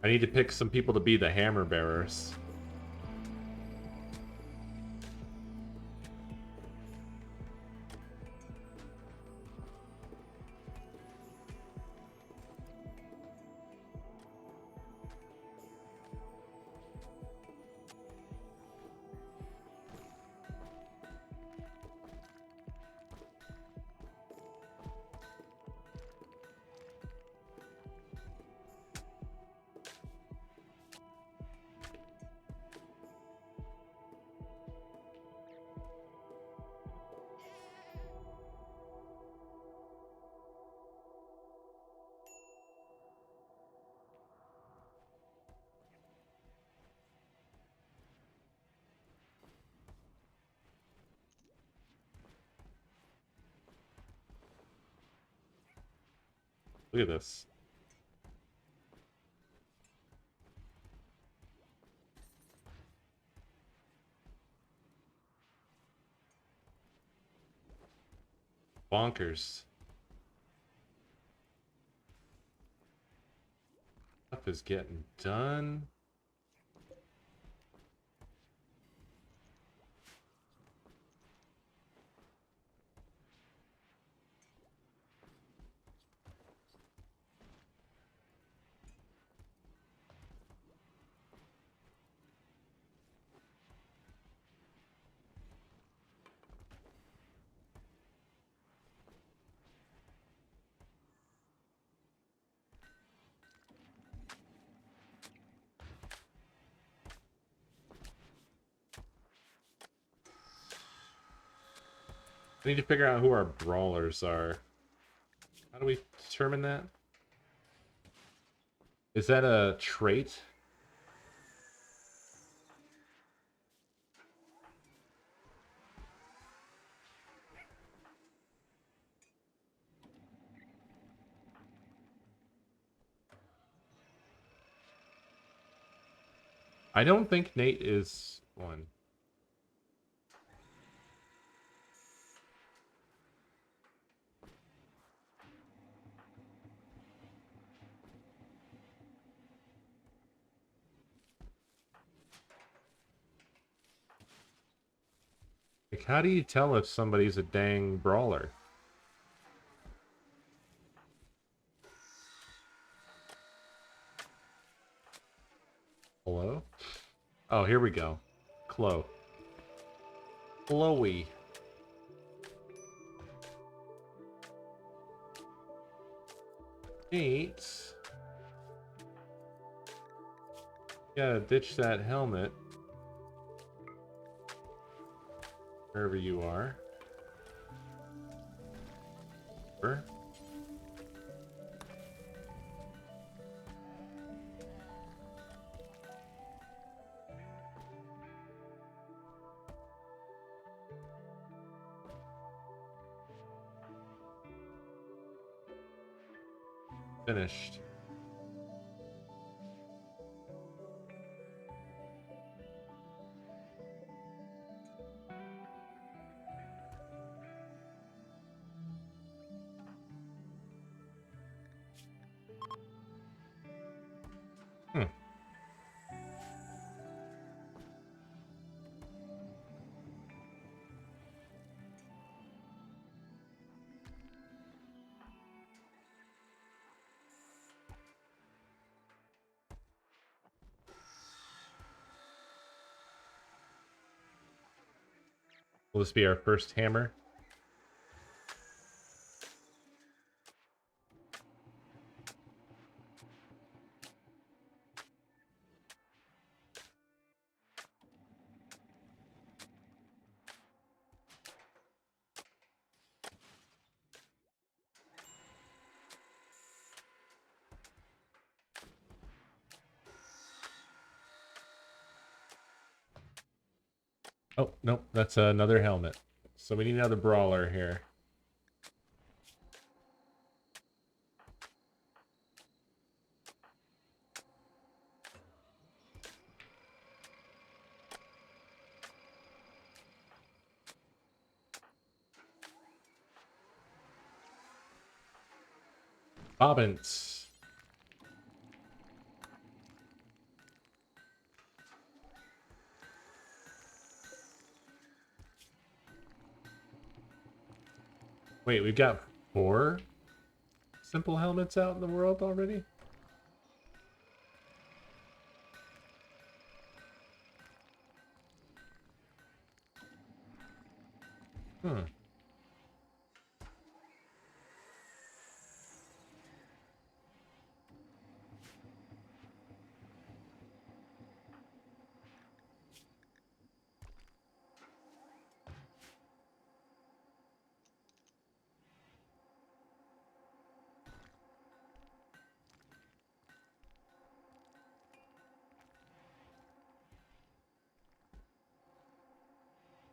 I need to pick some people to be the hammer bearers. Look at this. Bonkers. Stuff is getting done. I need to figure out who our brawlers are. How do we determine that? Is that a trait? I don't think Nate is one. Like, how do you tell if somebody's a dang brawler? Hello? Oh, here we go. Chloe. Chloe. Nate. Gotta ditch that helmet. Wherever you are. Sure. Finished. Hmm. Will this be our first hammer? Oh, nope, that's another helmet. So we need another brawler here. Bobbins. Wait, we've got 4 simple helmets out in the world already? Hmm.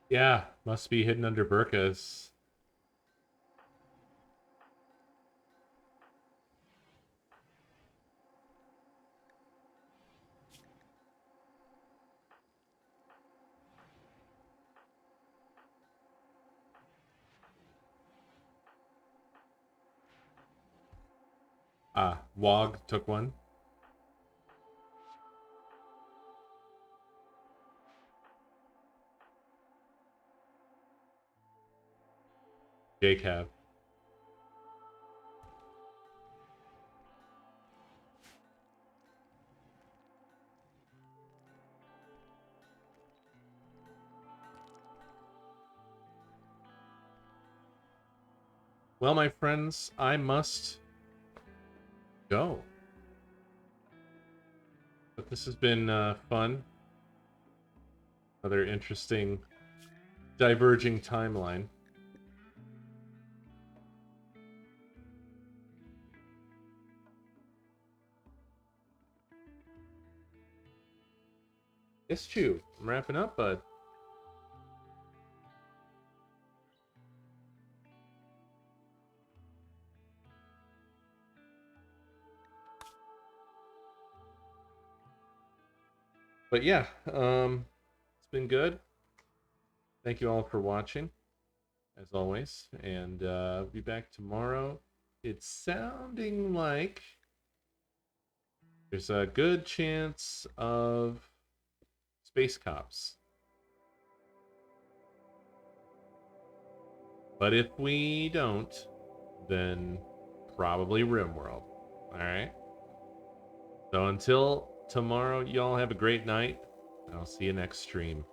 Yeah, must be hidden under burkas. Wog took one. Jake have. Well, my friends, I must go. But this has been fun. Another interesting, diverging timeline. It's Chew. I'm wrapping up, bud. But yeah, it's been good. Thank you all for watching, as always, and I'll be back tomorrow. It's sounding like there's a good chance of Space Cops. But if we don't, then probably RimWorld. Alright? So until tomorrow, y'all have a great night, and I'll see you next stream.